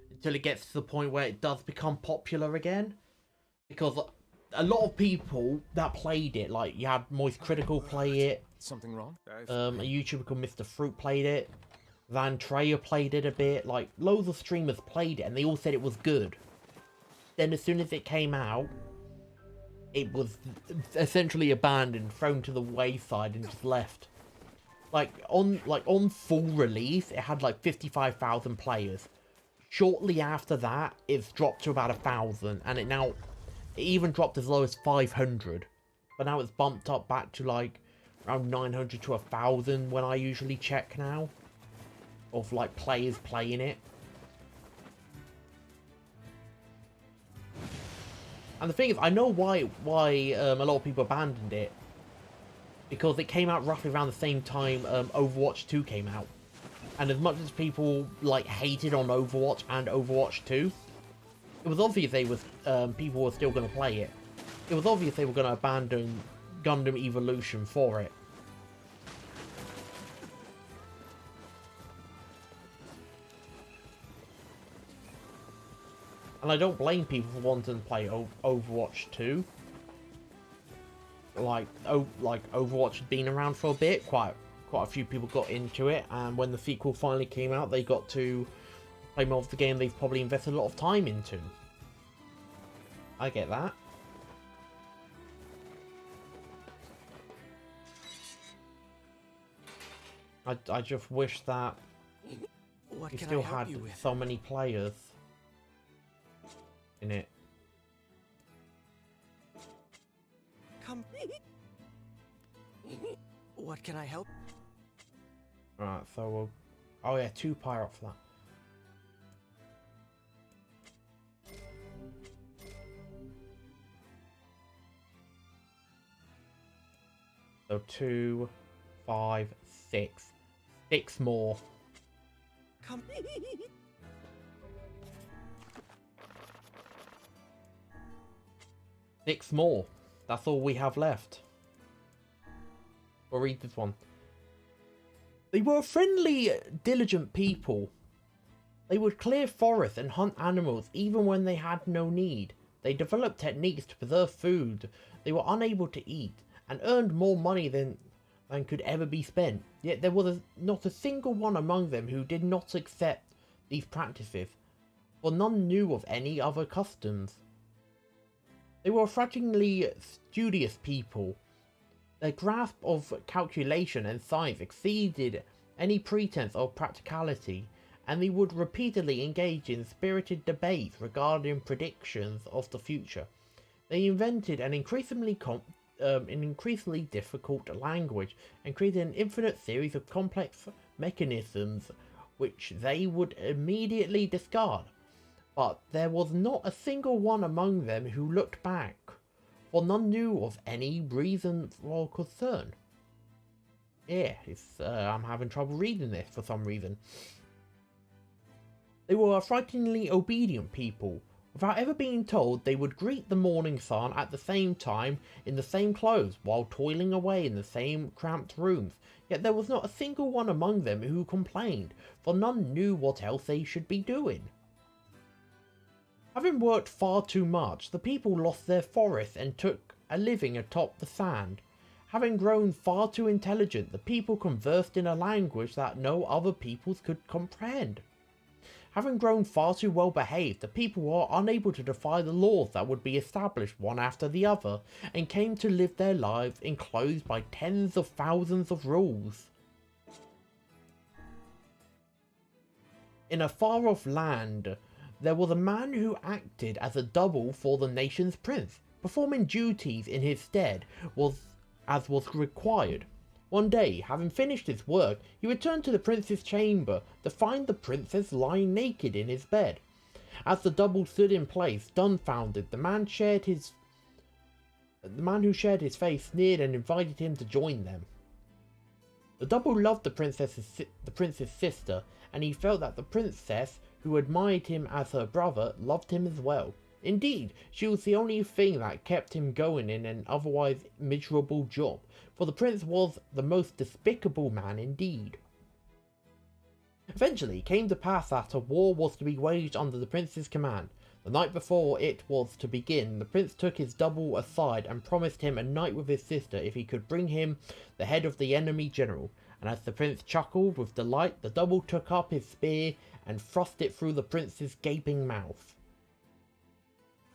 until it gets to the point where it does become popular again. Because a lot of people that played it, like you had Moist Critical play it, Something wrong? a YouTuber called Mr. Fruit played it, Van Treya played it a bit, like loads of streamers played it and they all said it was good. Then as soon as it came out, it was essentially abandoned, thrown to the wayside and just left. Like on full release, it had like 55,000 players. Shortly after that, it's dropped to about 1,000, and it even dropped as low as 500. But now it's bumped up back to like around 900 to 1,000 when I usually check now, of like players playing it. And the thing is, I know why a lot of people abandoned it. Because it came out roughly around the same time Overwatch 2 came out. And as much as people like hated on Overwatch and Overwatch 2, it was obvious people were still going to play it. It was obvious they were going to abandon Gundam Evolution for it. And I don't blame people for wanting to play Overwatch 2. like Overwatch had been around for a bit. Quite a few people got into it, and when the sequel finally came out, they got to play more of the game they've probably invested a lot of time into. I get that. I just wish that What you can still I help had you with? so many players in it. Come. What can I help? Right, so we'll... Oh yeah, 2 pyre for that. So 2, 5, 6. 6 more. Come. 6 more. That's all we have left. We'll read this one. They were friendly, diligent people. They would clear forests and hunt animals even when they had no need. They developed techniques to preserve food they were unable to eat and earned more money than could ever be spent. Yet there was not a single one among them who did not accept these practices, for none knew of any other customs. They were frighteningly studious people. Their grasp of calculation and science exceeded any pretense of practicality, and they would repeatedly engage in spirited debates regarding predictions of the future. They invented an increasingly difficult language and created an infinite series of complex mechanisms which they would immediately discard. But there was not a single one among them who looked back, for none knew of any reason for concern. Yeah, I'm having trouble reading this for some reason. They were a frighteningly obedient people. Without ever being told, they would greet the morning sun at the same time in the same clothes while toiling away in the same cramped rooms. Yet there was not a single one among them who complained, for none knew what else they should be doing. Having worked far too much, the people lost their forests and took a living atop the sand. Having grown far too intelligent, the people conversed in a language that no other peoples could comprehend. Having grown far too well behaved, the people were unable to defy the laws that would be established one after the other, and came to live their lives enclosed by tens of thousands of rules. In a far-off land, there was a man who acted as a double for the nation's prince, performing duties in his stead as was required. One day, having finished his work, he returned to the prince's chamber to find the princess lying naked in his bed. As the double stood in place, dumbfounded, the man who shared his face sneered and invited him to join them. The double loved the prince's sister, and he felt that the princess, who admired him as her brother, loved him as well. Indeed, she was the only thing that kept him going in an otherwise miserable job, for the prince was the most despicable man indeed. Eventually, it came to pass that a war was to be waged under the prince's command. The night before it was to begin, the prince took his double aside and promised him a night with his sister if he could bring him the head of the enemy general, and as the prince chuckled with delight, the double took up his spear and thrust it through the prince's gaping mouth.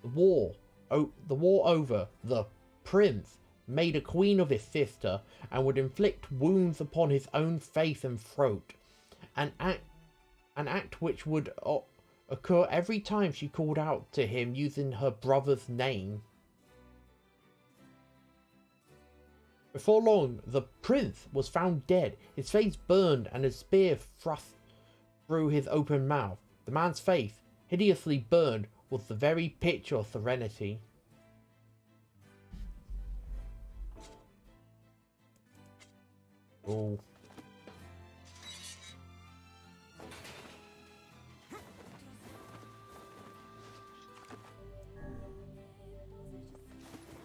The war over, the prince made a queen of his sister and would inflict wounds upon his own face and throat, an act which would occur every time she called out to him using her brother's name. Before long, the prince was found dead, his face burned and a spear thrust through his open mouth. The man's face, hideously burned, was the very picture of serenity. Oh.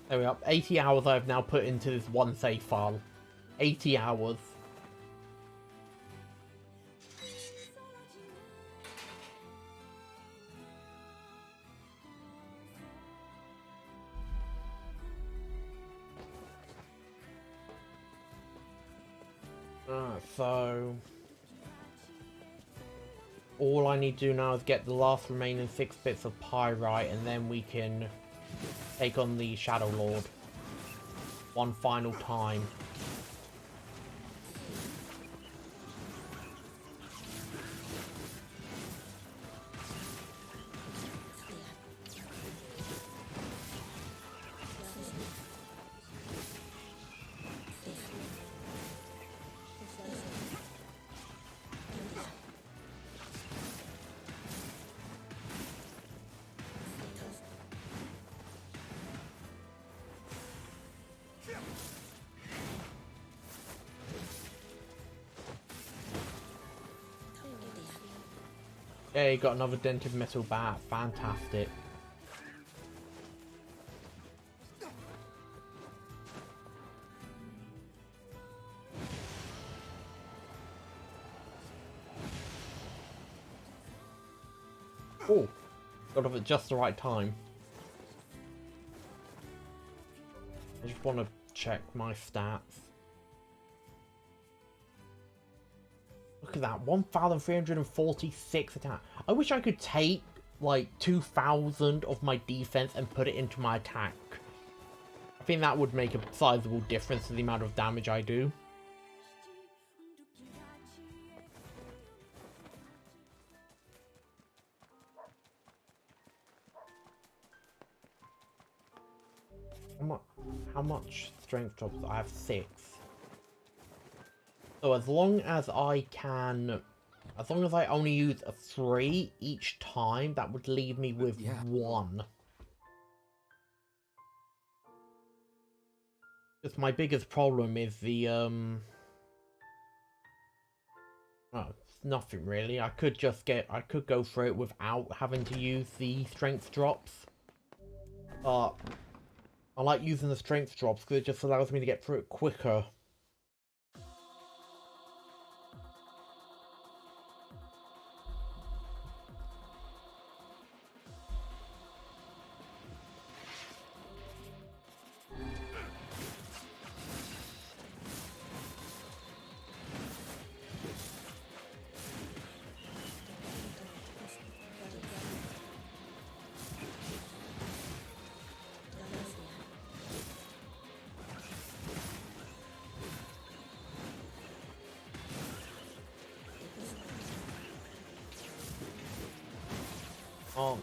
There we are. 80 hours I've now put into this one save file. 80 hours. So all I need to do now is get the last remaining 6 bits of pyrite, and then we can take on the Shadow Lord one final time. Yeah, you got another dented metal bat. Fantastic. Oh, got off at just the right time. I just want to check my stats. Look at that, 1,346 attack. I wish I could take like 2,000 of my defense and put it into my attack. I think that would make a sizable difference to the amount of damage I do. How much strength drops? I have 6. So as long as I only use a 3 each time, that would leave me with 1. Because my biggest problem is the oh, it's nothing really. I could go through it without having to use the strength drops. But I like using the strength drops because it just allows me to get through it quicker. Oh.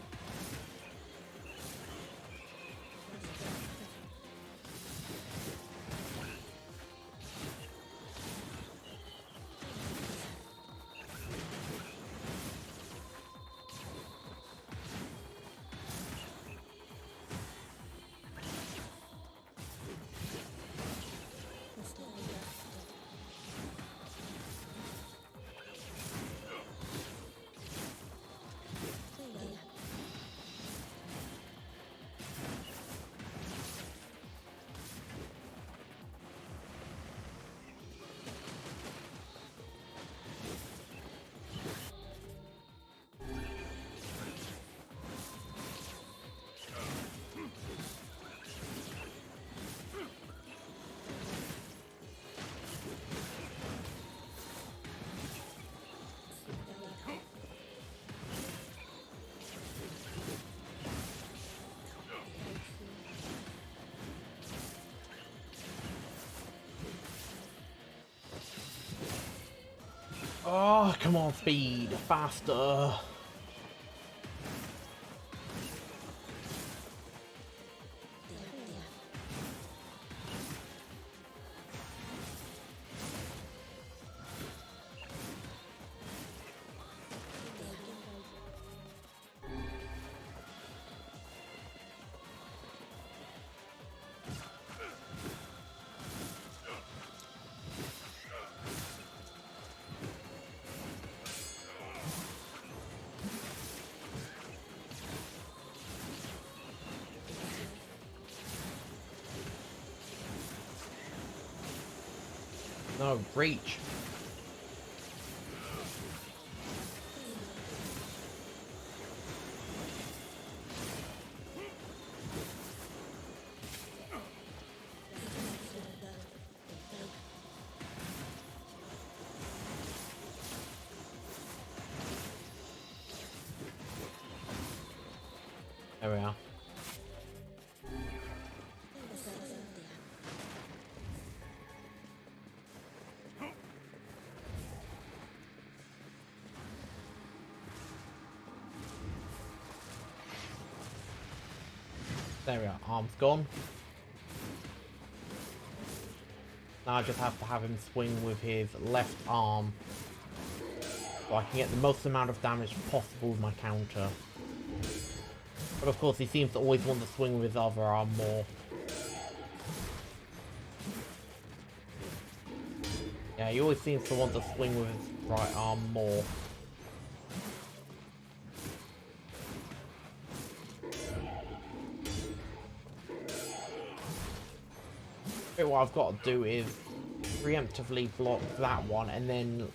Oh, come on, speed, faster. No, reach. There we are. Arm's gone. Now I just have to have him swing with his left arm, so I can get the most amount of damage possible with my counter. But of course he seems to always want to swing with his other arm more. Yeah, he always seems to want to swing with his right arm more. What I've got to do is preemptively block that one and then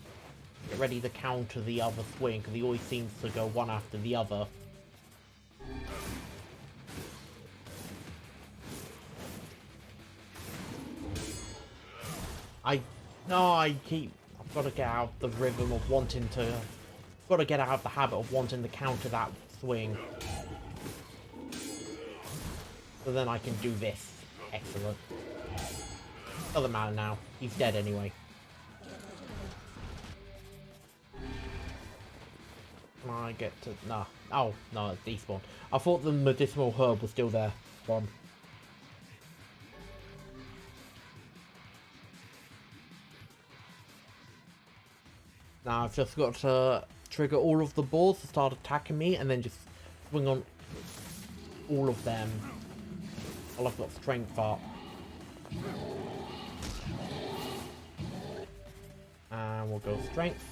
get ready to counter the other swing, because he always seems to go one after the other. I've got to get out the rhythm of wanting to, I've got to get out of the habit of wanting to counter that swing. So then I can do this. Excellent. Doesn't matter now. He's dead anyway. Can I get to... Nah. Oh, no, it's despawn. I thought the medicinal herb was still there. Gone. Now I've just got to trigger all of the balls to start attacking me, and then just swing on all of them. Well, I've got strength up. And we'll go strength.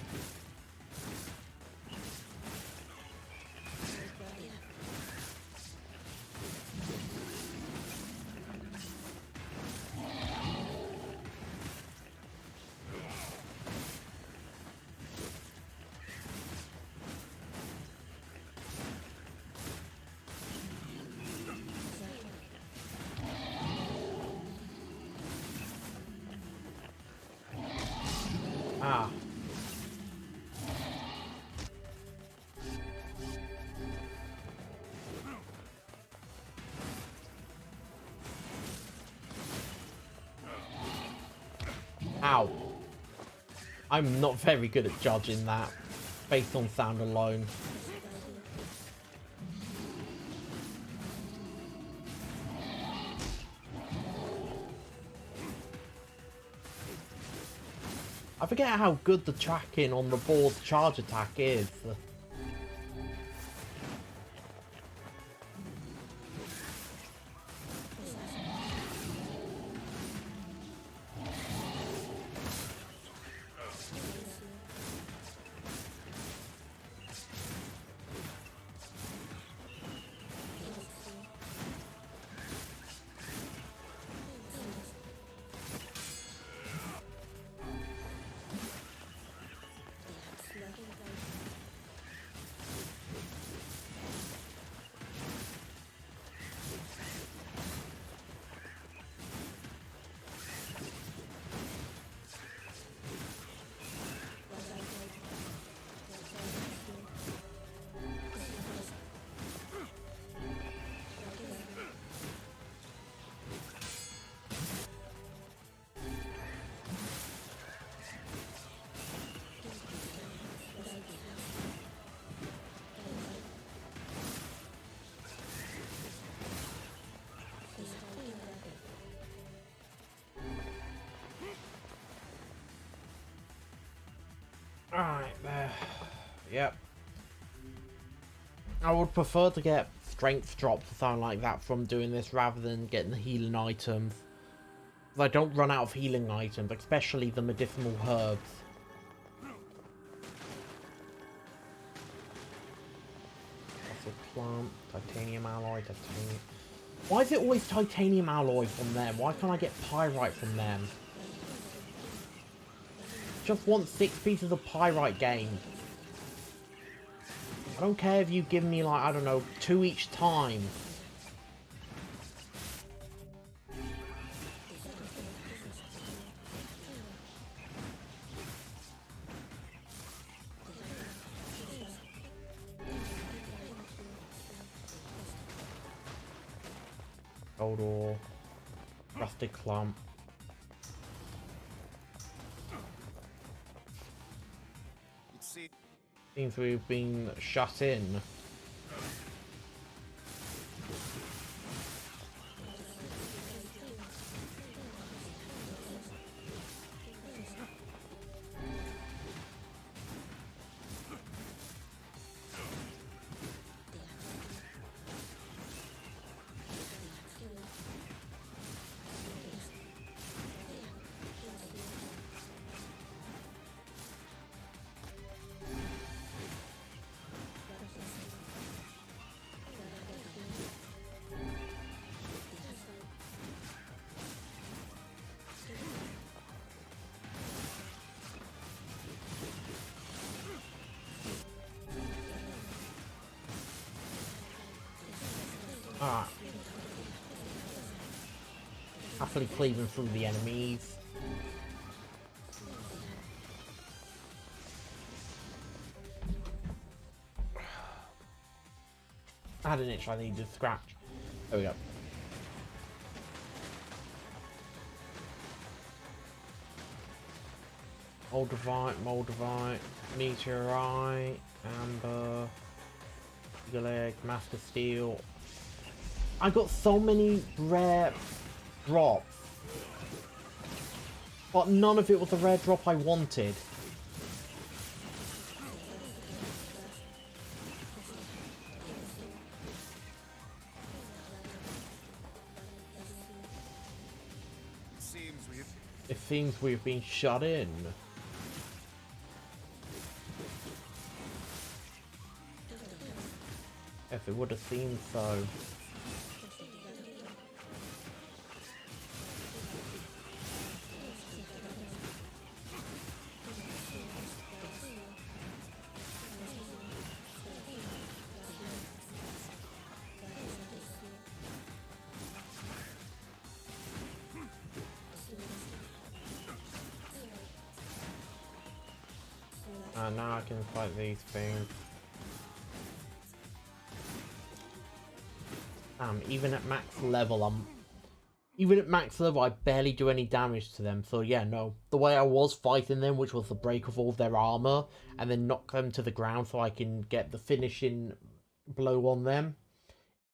Ah. Ow. I'm not very good at judging that, based on sound alone. I forget how good the tracking on the ball's charge attack is. Alright, there. Yep. I would prefer to get strength drops or something like that from doing this rather than getting the healing items. Because I don't run out of healing items, especially the medicinal herbs. Fossil plant, titanium alloy, titanium... Why is it always titanium alloy from them? Why can't I get pyrite from them? Just want 6 pieces of pyrite game. I don't care if you give me, like, I don't know, 2 each time. Gold ore. Rusted clump. Seems we've been shut in. Alright. Happily cleaving through the enemies. I had an itch I needed to scratch. There we go. Moldavite, Meteorite, Amber, Eagle Egg, Master Steel. I got so many rare drops, but none of it was a rare drop I wanted. It seems we've been shut in. Yes, it would have seemed so. Now I can fight these things. Even at max level, I barely do any damage to them. So yeah, no. The way I was fighting them, which was to break off all of their armor and then knock them to the ground so I can get the finishing blow on them,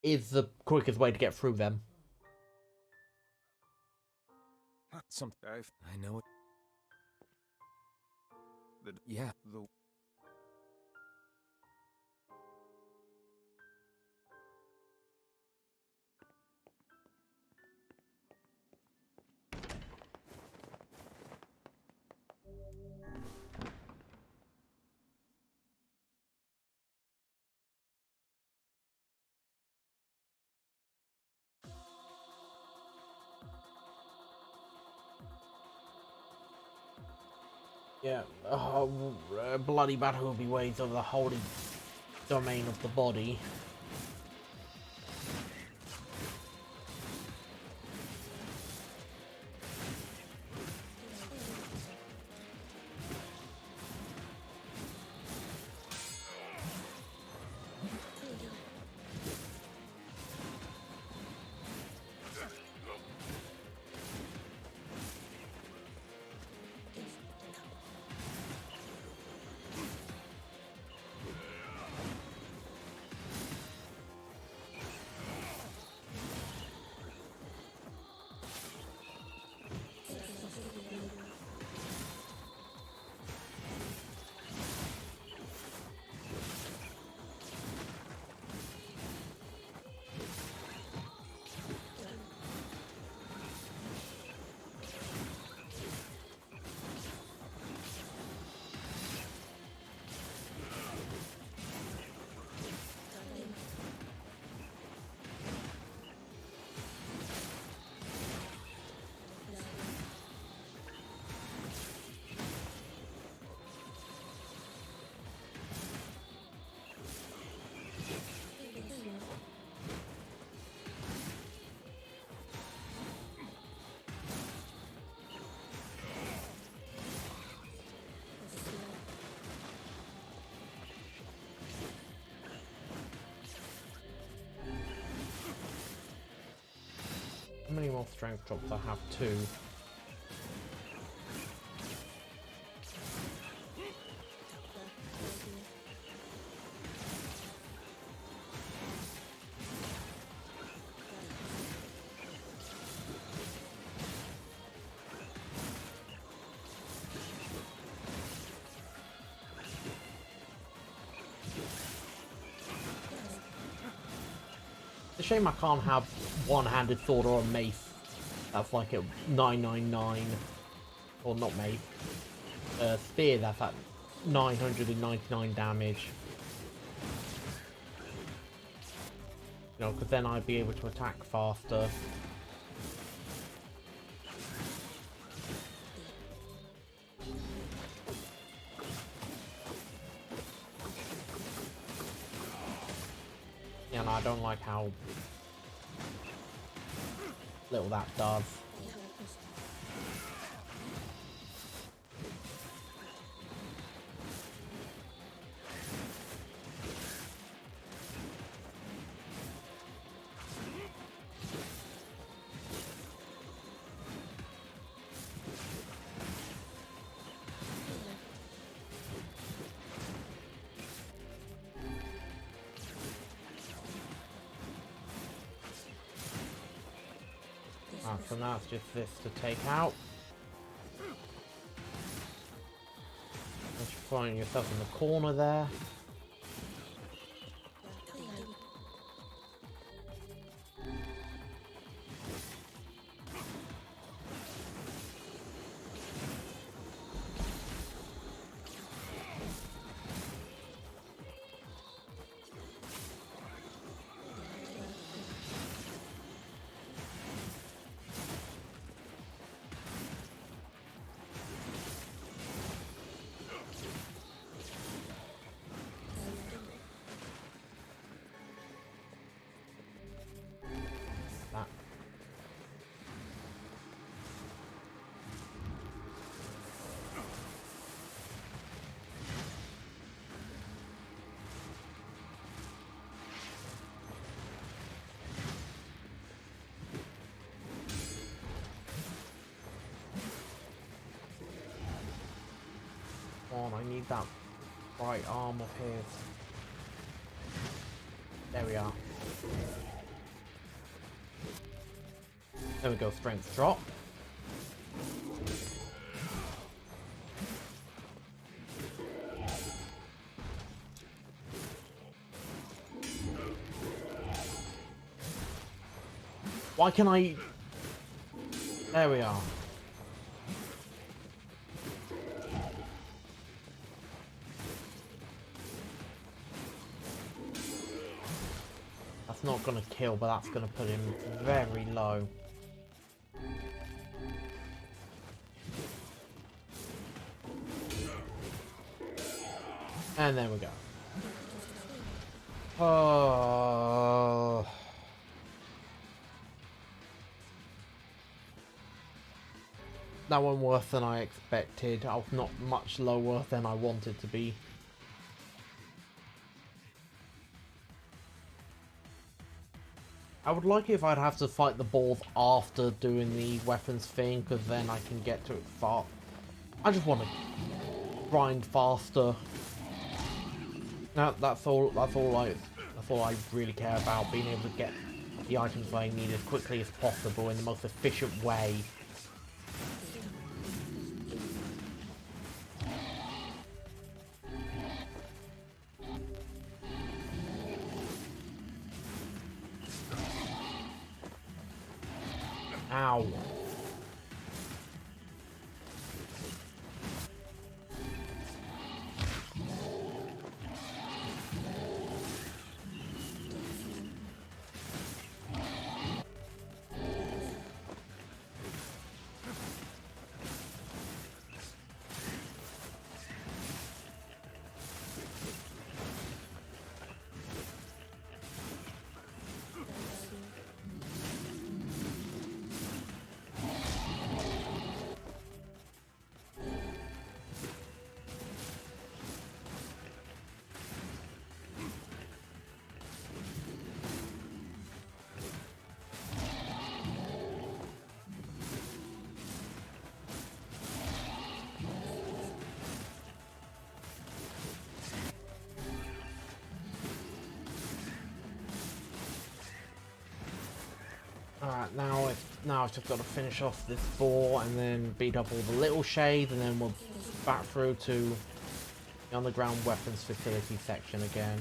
is the quickest way to get through them. I know it. Yeah, the Yeah, bloody battle will be waged over the holy domain of the body. How many more strength drops? I have 2. It's a shame I can't have one-handed sword or a mace. That's like a 999, or not mace. Spear that's at 999 damage. You know, because then I'd be able to attack faster. Yeah, and I don't like how Little that does. So now it's just this to take out. Just find yourself in the corner there. I need that right arm of his. There we are. There we go, strength drop. Why can I... There we are. That's not gonna kill, but that's gonna put him very low. And there we go. Oh. That one worse than I expected. I was not much lower than I wanted to be. I would like it if I'd have to fight the balls after doing the weapons thing, because then I can get to it fast. I just want to grind faster. Now that's all I really care about, being able to get the items I need as quickly as possible in the most efficient way. Ow. Alright, now I've just got to finish off this ball and then beat up all the little shades, and then we'll back through to the underground weapons facility section again.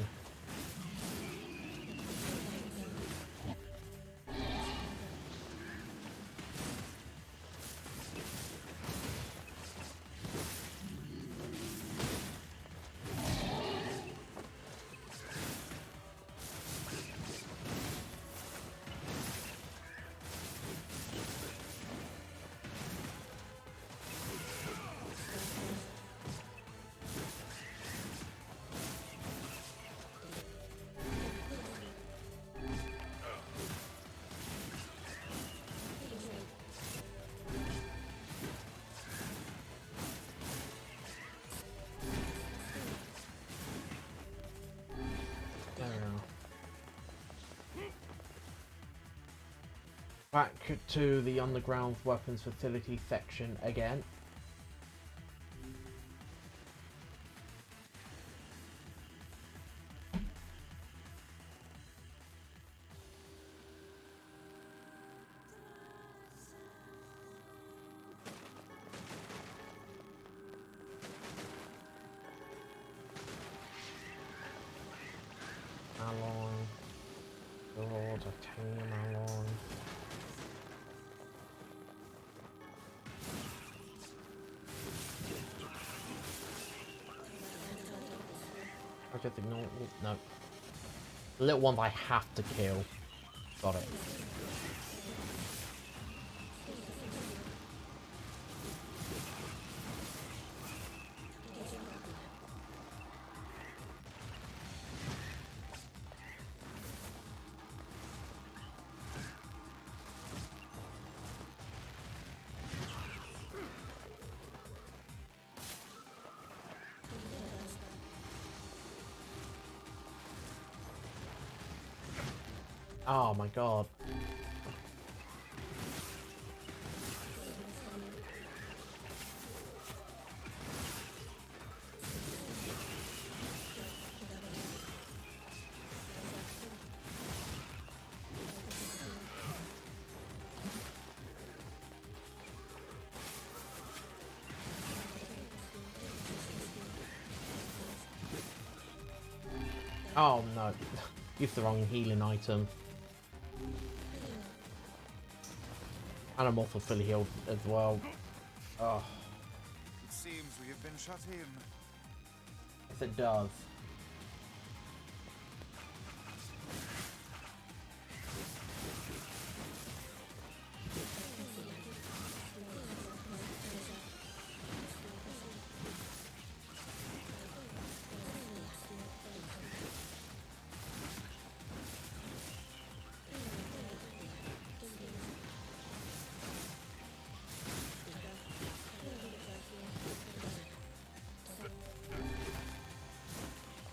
Back to the underground weapons facility section again. Alloy. Gold, titanium alloy. I just ignore. No. The little ones I have to kill. Got it. Oh my god. Oh no. Used the wrong healing item. And I'm also fully healed as well. Oh. It seems we have been shut in. Yes, it does.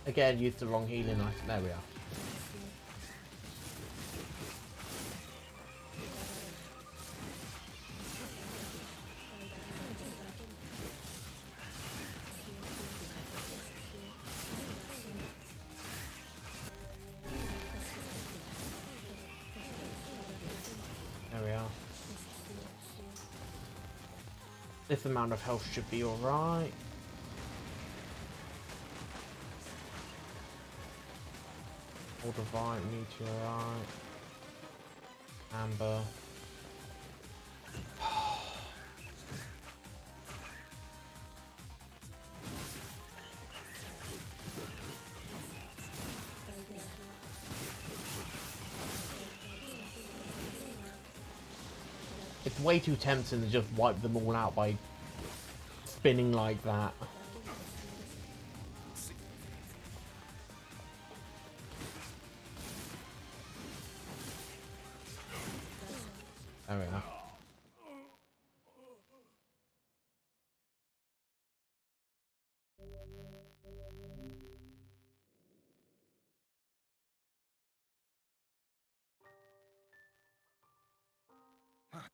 Again, used the wrong healing item. There we are. There we are. This amount of health should be alright. Divine, meteorite, amber. It's way too tempting to just wipe them all out by spinning like that. There we are.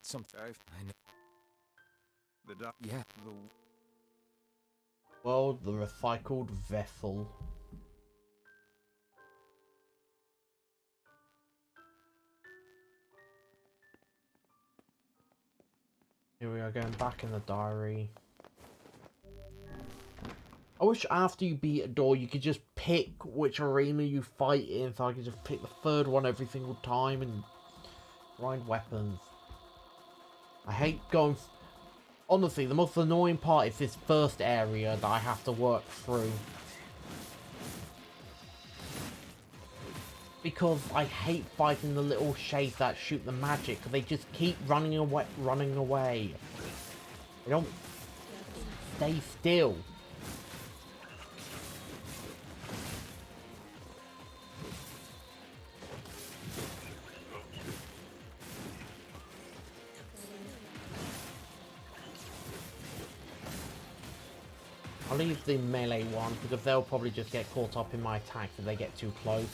Something I know. Yeah. Well, the recycled vessel. Here we are going back in the diary. I wish after you beat a door you could just pick which arena you fight in, so I could just pick the third one every single time and grind weapons. I hate going... Honestly, the most annoying part is this first area that I have to work through. Because I hate fighting the little shades that shoot the magic, because they just keep running away. They don't stay still. I'll leave the melee one, because they'll probably just get caught up in my attacks if they get too close.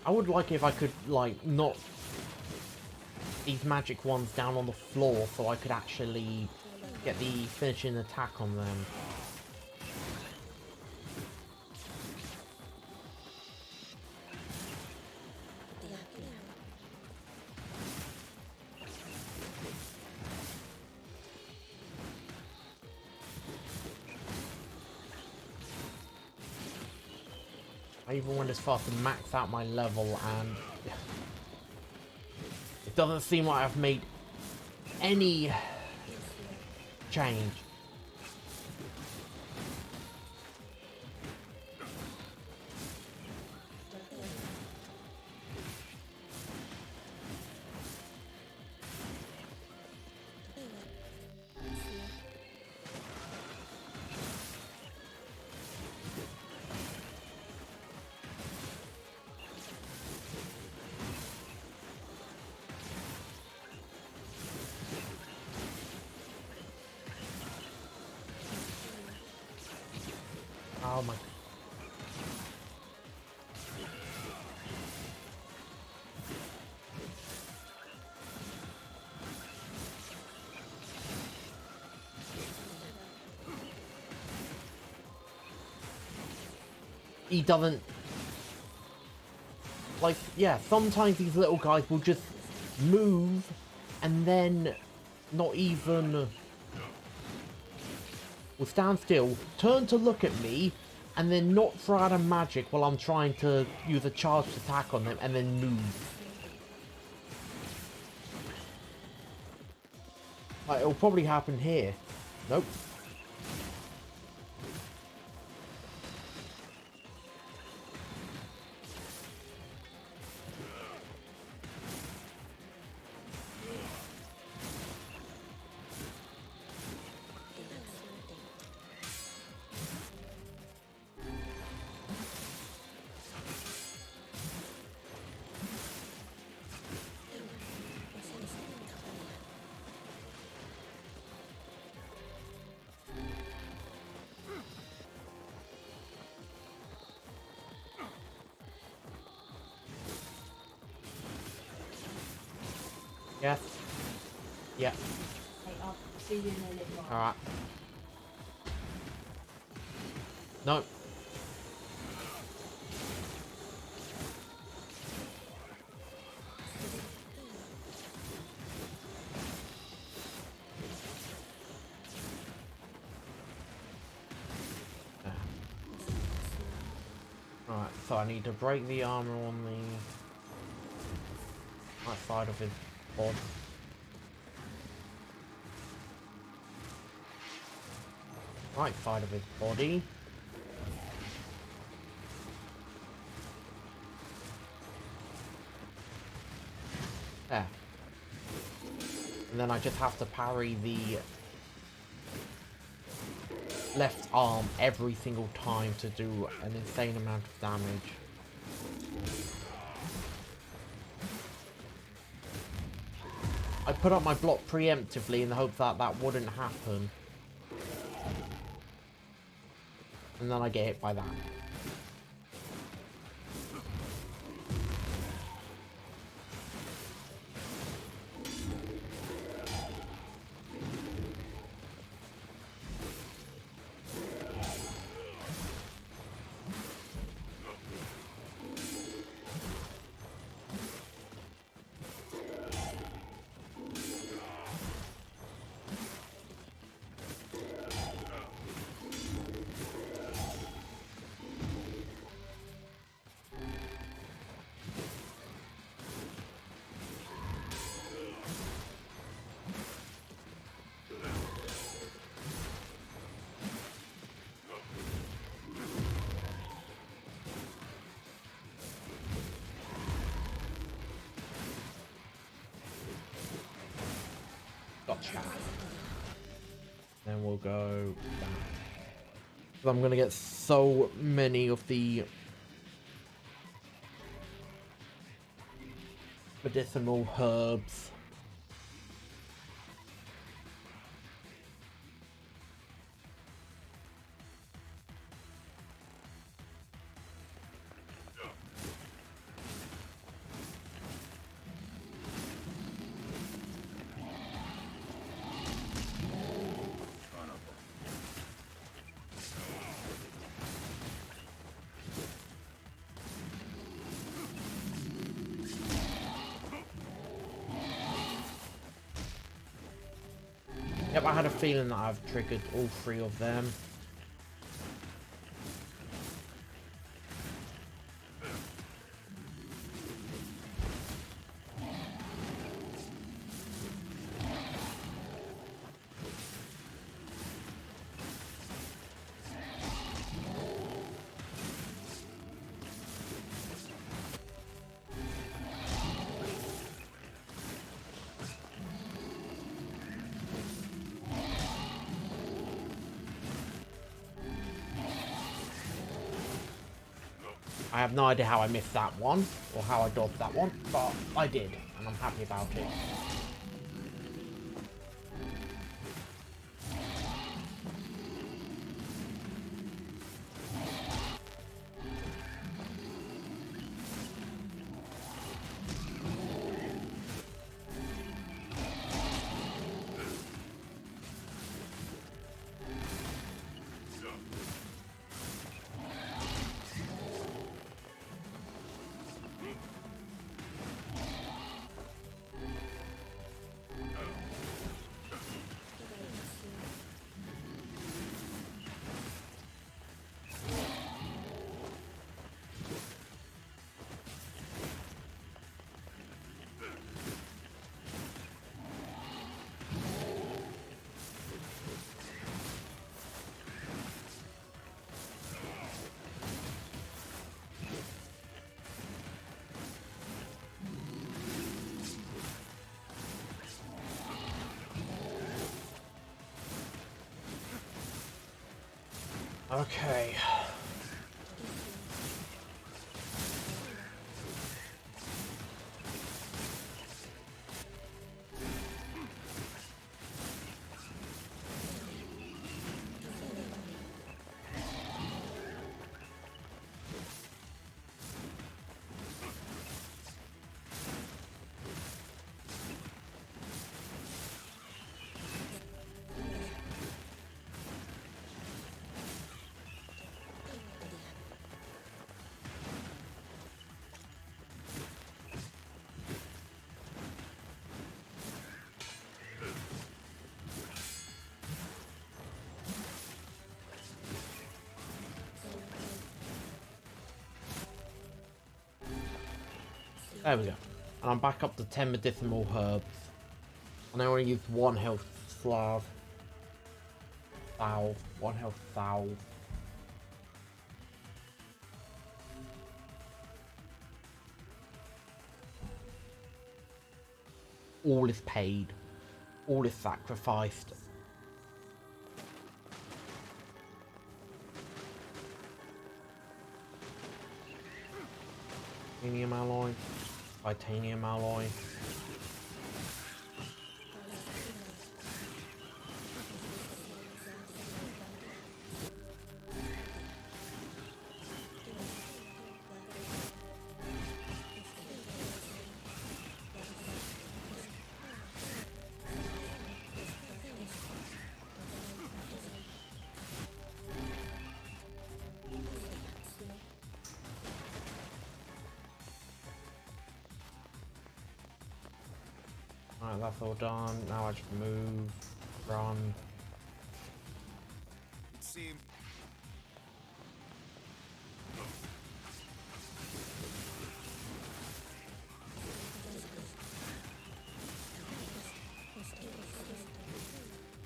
I would like if I could, like, knock these magic ones down on the floor so I could actually get the finishing attack on them. I even went as far to max out my level, and it doesn't seem like I've made any change. Oh my. He doesn't, like, yeah, sometimes these little guys will just move and then not even, will stand still, turn to look at me, and then not throw out a magic while I'm trying to use a charged attack on them, and then move. Like, it'll probably happen here. Nope. Yes. Yeah. Hey, I'll see you in a little while. Alright. No. Alright, so I need to break the armor on the right side of his body. Right side of his body. There. And then I just have to parry the left arm every single time to do an insane amount of damage. I put up my block preemptively in the hope that that wouldn't happen. And then I get hit by that. Gotcha. Then we'll go down. I'm gonna get so many of the medicinal herbs. Yep, I had a feeling that I've triggered all 3 of them. I have no idea how I missed that one, or how I dodged that one, but I did, and I'm happy about it. Okay. There we go. And I'm back up to 10 medicinal herbs. And I only used 1 health salve. 1 health salve. All is paid. All is sacrificed. Titanium alloy. Titanium alloy. Alright, that's all done. Now I just move, run. It seemed.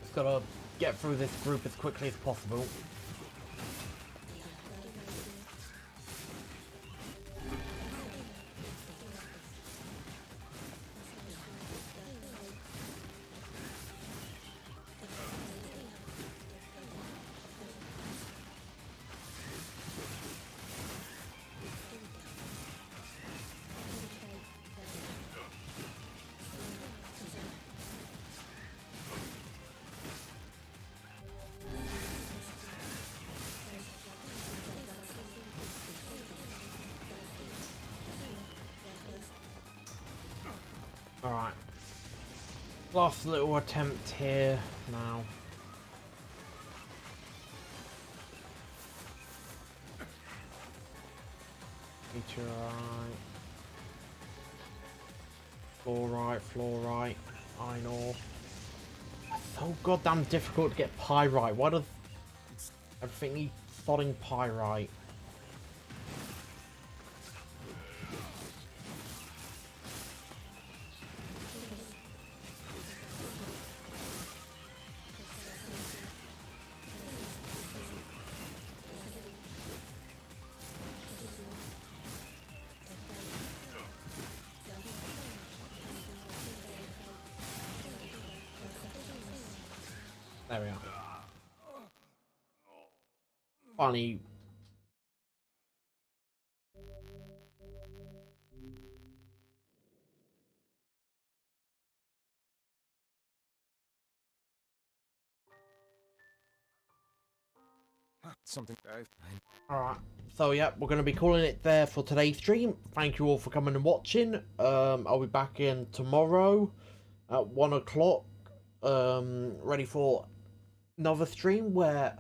Just gotta get through this group as quickly as possible. Alright. Last little attempt here now. Meteorite. Fluorite, iron ore. So so goddamn difficult to get pyrite. Why does everything need sodding pyrite? There we are. Funny. Something Alright, so yeah, we're going to be calling it there for today's stream. Thank you all for coming and watching. I'll be back in tomorrow at 1 o'clock, ready for another stream where,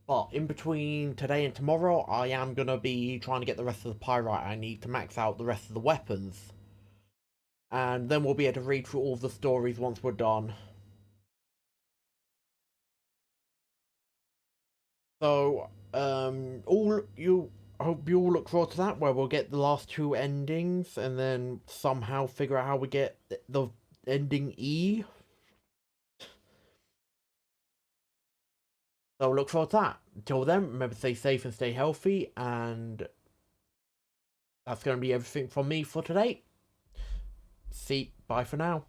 but in between today and tomorrow, I am going to be trying to get the rest of the pyrite I need to max out the rest of the weapons. And then we'll be able to read through all the stories once we're done. So, I hope you all look forward to that, where we'll get the last two endings, and then somehow figure out how we get the ending E. So look forward to that. Until then, remember to stay safe and stay healthy, and that's going to be everything from me for today. Bye for now.